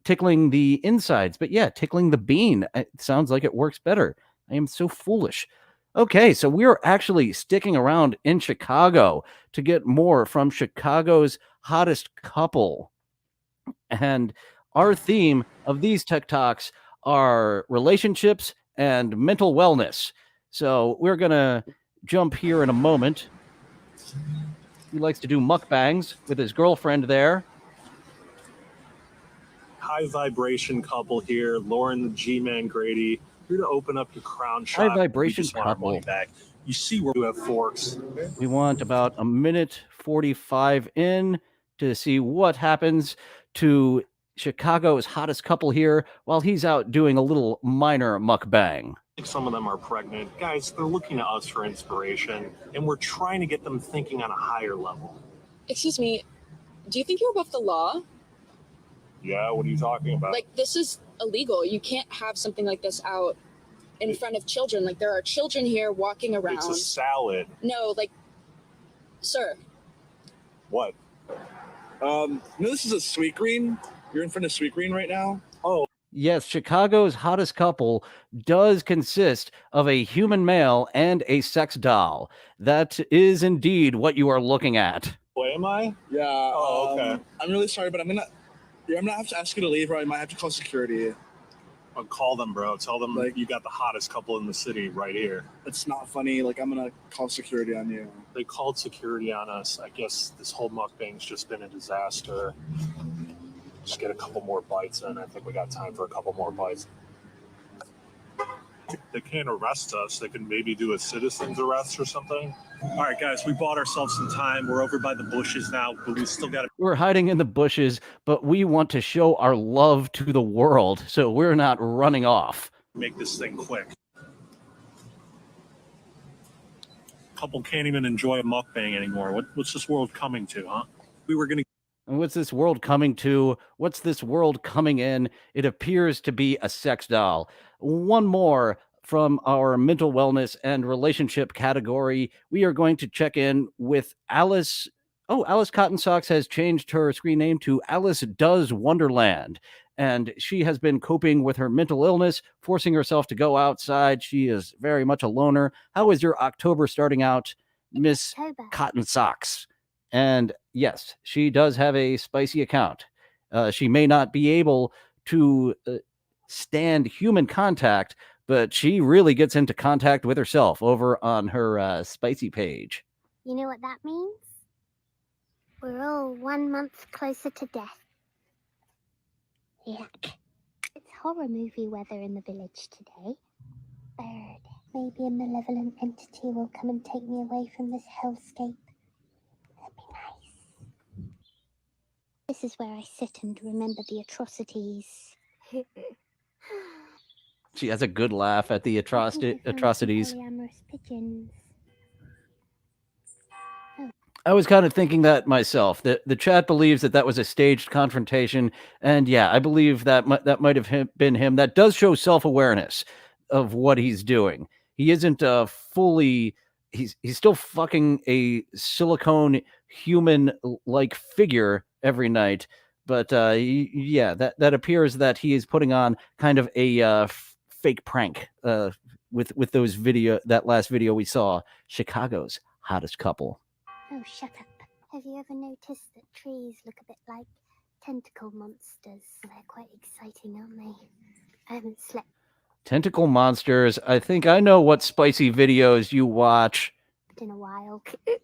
tickling the insides, but yeah, tickling the bean. It sounds like it works better. I am so foolish. Okay, so we're actually sticking around in Chicago to get more from Chicago's hottest couple. And our theme of these Tech Talks are relationships and mental wellness. So we're going to jump here in a moment. He likes to do mukbangs with his girlfriend there. High vibration couple here. Lauren the G-Man Grady. Here to open up your crown shop. High vibration couple. Back. You see where we have forks. We want about a minute 45 in to see what happens to Chicago's hottest couple here while he's out doing a little minor mukbang. I think some of them are pregnant. Guys, they're looking to us for inspiration, and we're trying to get them thinking on a higher level. Excuse me, do you think you're above the law? Yeah, what are you talking about? Like, this is illegal. You can't have something like this out in front of children. Like, there are children here walking around. It's a salad. No, like, sir. What? This is a Sweet Green. You're in front of Sweet Green right now. Oh. Yes, Chicago's hottest couple does consist of a human male and a sex doll. That is indeed what you are looking at. Boy, am I? Yeah. Oh, okay. I'm really sorry, but I'm gonna have to ask you to leave, or I might have to call security. I'll call them, bro. Tell them you got the hottest couple in the city right here. It's not funny. Like, I'm gonna call security on you. They called security on us. I guess this whole mukbang's just been a disaster. Just get a couple more bites in. I think we got time for a couple more bites. They can't arrest us. They can maybe do a citizen's arrest or something. All right, guys, we bought ourselves some time. We're over by the bushes now, but we still got to... We're hiding in the bushes, but we want to show our love to the world, so we're not running off. Make this thing quick. Couple can't even enjoy a mukbang anymore. What's this world coming to, huh? We were going to... And what's this world coming to? What's this world coming in? It appears to be a sex doll. One more from our mental wellness and relationship category. We are going to check in with Alice. Oh, Alice Cotton Socks has changed her screen name to Alice Does Wonderland. And she has been coping with her mental illness, forcing herself to go outside. She is very much a loner. How is your October starting out, Miss Cotton Socks? And yes, she does have a spicy account. She may not be able to stand human contact, but she really gets into contact with herself over on her spicy page. You know what that means? We're all 1 month closer to death. Yuck. It's horror movie weather in the village today. Bird. Maybe a malevolent entity will come and take me away from this hellscape. This is where I sit and remember the atrocities. She has a good laugh at the atrocities. Polyamorous pigeons. I was kind of thinking that myself. The chat believes that was a staged confrontation, and yeah, I believe that might have been him. That does show self-awareness of what he's doing. He isn't fully. He's still fucking a silicone human-like figure every night, but yeah, that appears that he is putting on kind of a fake prank with those that last video we saw, Chicago's hottest couple. Oh, shut up. Have you ever noticed that trees look a bit like tentacle monsters? They're quite exciting, aren't they? I haven't slept Tentacle monsters. I think I know what spicy videos you watch. in a while. There's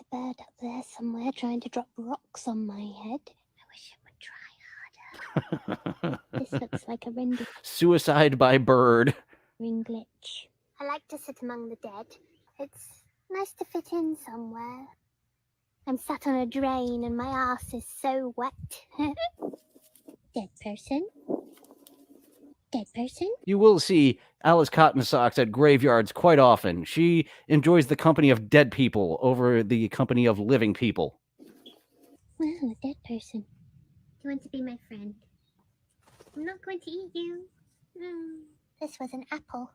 a bird up there somewhere trying to drop rocks on my head. I wish it would try harder. This looks like a rendering Suicide by bird. glitch. I like to sit among the dead. It's nice to fit in somewhere. I'm sat on a drain and my ass is so wet. Dead person? Dead person? You will see Alice Cotton Socks at graveyards quite often. She enjoys the company of dead people over the company of living people. Wow, a dead person. Do you want to be my friend? I'm not going to eat you. This was an apple.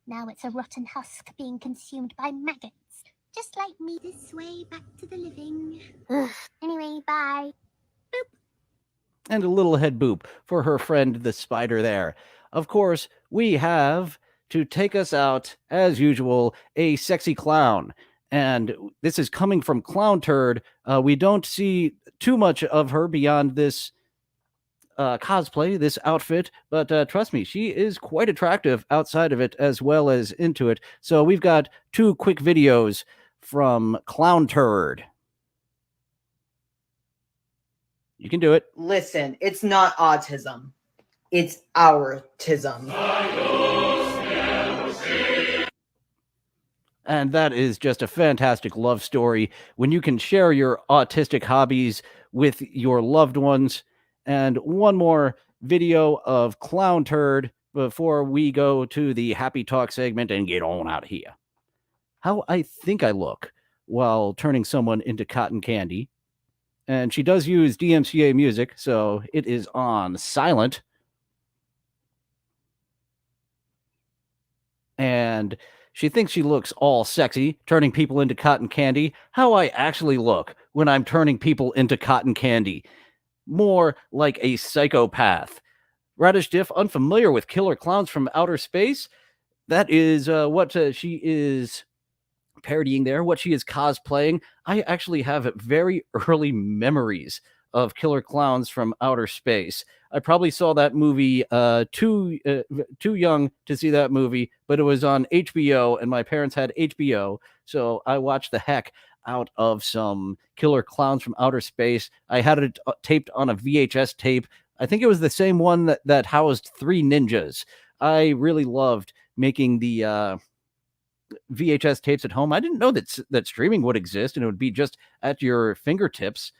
Now it's a rotten husk being consumed by maggots. Just like me. This way back to the living. Anyway, bye. And a little head boop for her friend the spider there. Of course, we have, to take us out, as usual, a sexy clown. And this is coming from Clown Turd. We don't see too much of her beyond this cosplay, this outfit, but trust me, she is quite attractive outside of it as well as into it. So we've got 2 quick videos from Clown Turd. You can do it. Listen, it's not autism. It's our-tism. And that is just a fantastic love story when you can share your autistic hobbies with your loved ones. And one more video of Clown Turd before we go to the happy talk segment and get on out of here. How I think I look while turning someone into cotton candy. And she does use DMCA music, so it is on silent. And she thinks she looks all sexy, turning people into cotton candy. How I actually look when I'm turning people into cotton candy. More like a psychopath. Radish Diff, unfamiliar with killer clowns from outer space? That is what she is parodying there, what she is cosplaying. I actually have very early memories of killer clowns from outer space. I probably saw that movie too young to see that movie, but it was on HBO, and my parents had HBO, so I watched the heck out of some killer clowns from outer space. I had it taped on a VHS tape. I think it was the same one that housed Three Ninjas. I really loved making the VHS tapes at home. I didn't know that streaming would exist and it would be just at your fingertips.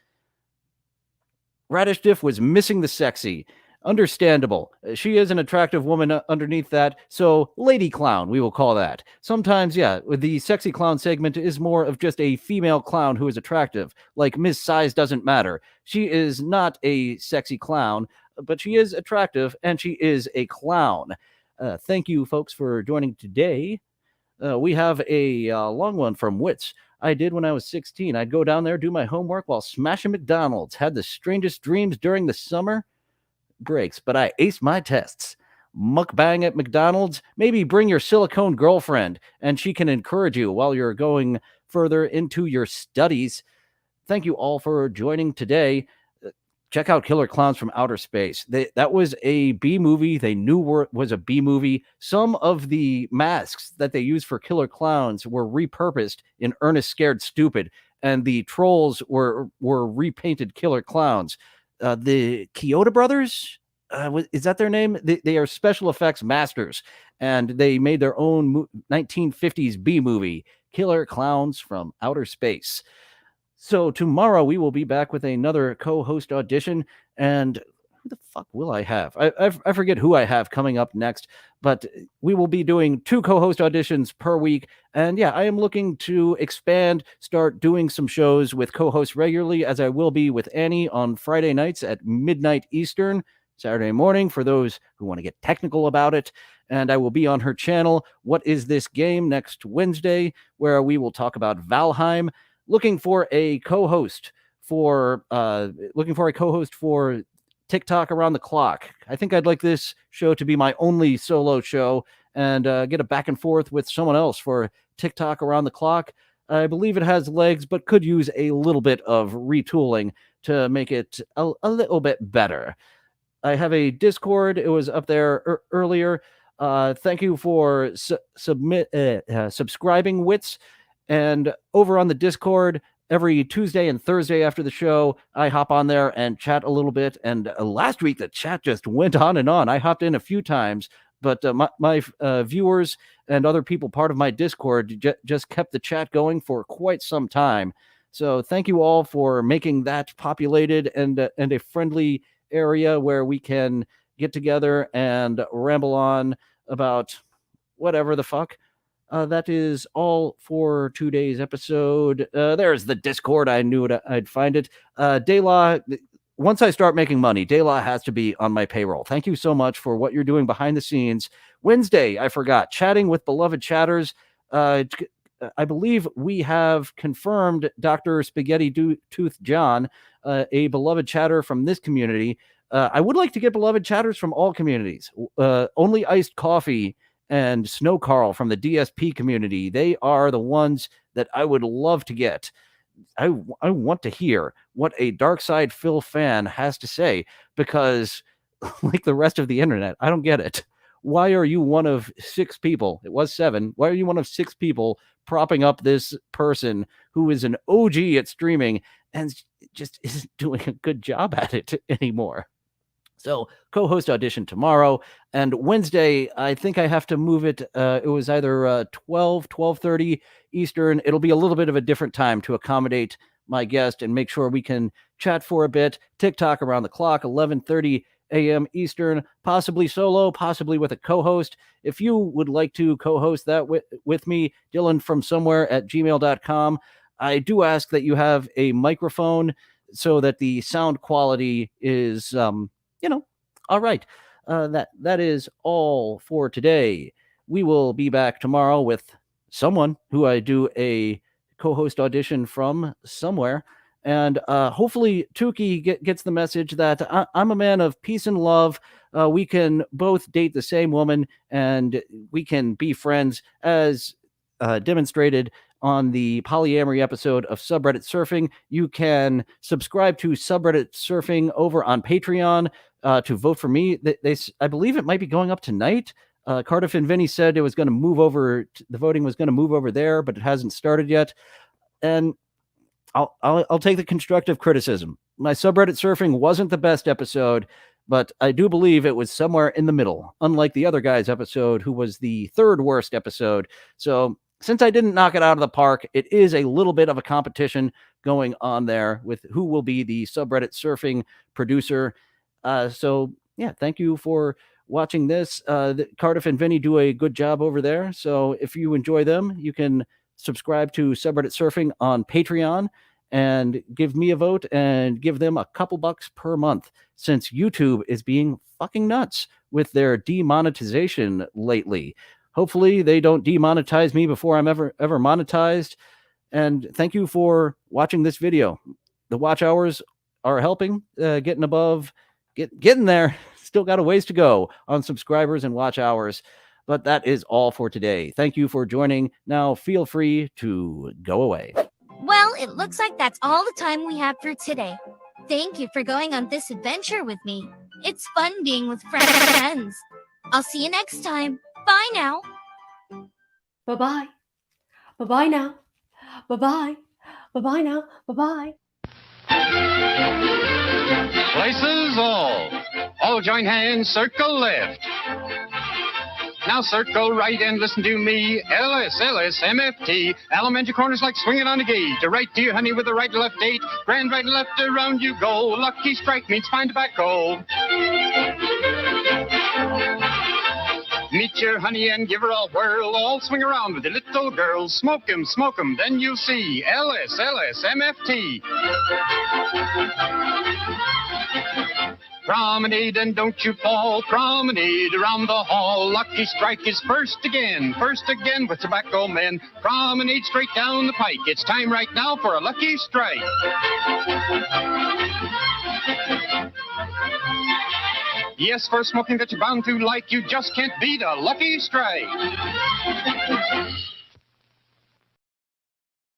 Radish Diff was missing the sexy. Understandable. She is an attractive woman underneath that, so lady clown, we will call that. Sometimes, yeah, the sexy clown segment is more of just a female clown who is attractive, like Miss Size Doesn't Matter. She is not a sexy clown, but she is attractive, and she is a clown. Thank you, folks, for joining today. We have a long one from Wits. I did when I was 16. I'd go down there, do my homework while smashing McDonald's. Had the strangest dreams during the summer breaks, but I aced my tests. Mukbang at McDonald's. Maybe bring your silicone girlfriend, and she can encourage you while you're going further into your studies. Thank you all for joining today. Check out Killer Clowns from Outer Space. That was a B movie. They knew it was a B movie. Some of the masks that they used for Killer Clowns were repurposed in Ernest Scared Stupid, and the trolls were repainted Killer Clowns. The Kyoto brothers, is that their name? They are special effects masters, and they made their own 1950s B movie, Killer Clowns from Outer Space. So tomorrow we will be back with another co-host audition, and who the fuck will I have? I forget who I have coming up next, but we will be doing 2 co-host auditions per week. And yeah, I am looking to expand, start doing some shows with co-hosts regularly, as I will be with Annie on Friday nights at midnight Eastern, Saturday morning for those who want to get technical about it. And I will be on her channel, What Is This Game, next Wednesday, where we will talk about Valheim. Looking for a co-host for TikTok Around the Clock. I think I'd like this show to be my only solo show and get a back and forth with someone else for TikTok Around the Clock. I believe it has legs, but could use a little bit of retooling to make it a little bit better. I have a Discord. It was up there earlier. Thank you for subscribing, Wits. And over on the Discord, every Tuesday and Thursday after the show, I hop on there and chat a little bit. And last week, the chat just went on and on. I hopped in a few times, but my viewers and other people part of my Discord just kept the chat going for quite some time. So thank you all for making that populated and a friendly area where we can get together and ramble on about whatever the fuck. That is all for today's episode. There's the Discord. I knew I'd find it. Daylaw, once I start making money, Daylaw has to be on my payroll. Thank you so much for what you're doing behind the scenes. Wednesday, I forgot, chatting with beloved chatters. I believe we have confirmed Dr. Spaghetti Tooth John, a beloved chatter from this community. I would like to get beloved chatters from all communities. Only Iced Coffee and Snow Carl from the DSP community. They are the ones that I would love to get. I want to hear what a Dark Side Phil fan has to say, because like the rest of the internet, I don't get it. Why are you one of 6 people? It was 7. Why are you one of 6 people propping up this person who is an OG at streaming and just isn't doing a good job at it anymore? So co-host audition tomorrow, and Wednesday, I think I have to move it. It was either 12:30 Eastern. It'll be a little bit of a different time to accommodate my guest and make sure we can chat for a bit. TikTok around the clock, 11:30 a.m. Eastern, possibly solo, possibly with a co-host. If you would like to co-host that with me, Dillon from somewhere at gmail.com. I do ask that you have a microphone so that the sound quality is, all right. That is all for today. We will be back tomorrow with someone who I do a co-host audition from somewhere. And hopefully Tukey gets the message that I'm a man of peace and love. We can both date the same woman and we can be friends, as demonstrated on the polyamory episode of Subreddit Surfing. You can subscribe to Subreddit Surfing over on Patreon to vote for me. I believe it might be going up tonight. Cardiff and Vinny said it was going to move over. The voting was going to move over there, but it hasn't started yet. And I'll take the constructive criticism. My Subreddit Surfing wasn't the best episode, but I do believe it was somewhere in the middle, unlike the other guy's episode, who was the third worst episode. So since I didn't knock it out of the park, it is a little bit of a competition going on there with who will be the Subreddit Surfing producer. So yeah, thank you for watching this. Cardiff and Vinny do a good job over there. So if you enjoy them, you can subscribe to Subreddit Surfing on Patreon and give me a vote and give them a couple bucks per month, since YouTube is being fucking nuts with their demonetization lately. Hopefully they don't demonetize me before I'm ever monetized. And thank you for watching this video. The watch hours are helping, getting there. Still got a ways to go on subscribers and watch hours. But that is all for today. Thank you for joining. Now feel free to go away. Well, it looks like that's all the time we have for today. Thank you for going on this adventure with me. It's fun being with friends. I'll see you next time. Bye now. Bye-bye. Bye-bye now. Bye-bye. Bye-bye now. Bye-bye. Places all join hands, circle left. Now circle right and listen to me. LS, MFT. Elementary corners like swinging on a gate. To right, dear honey, with the right to left date. Grand right and left, around you go. Lucky strike means fine tobacco. Meet your honey and give her a whirl. All swing around with the little girl. Smoke 'em, then you'll see. LS, MFT. Promenade and don't you fall. Promenade around the hall. Lucky strike is first again with tobacco men. Promenade straight down the pike. It's time right now for a lucky strike. Yes, for smoking that you're bound to like, you just can't beat a lucky strike.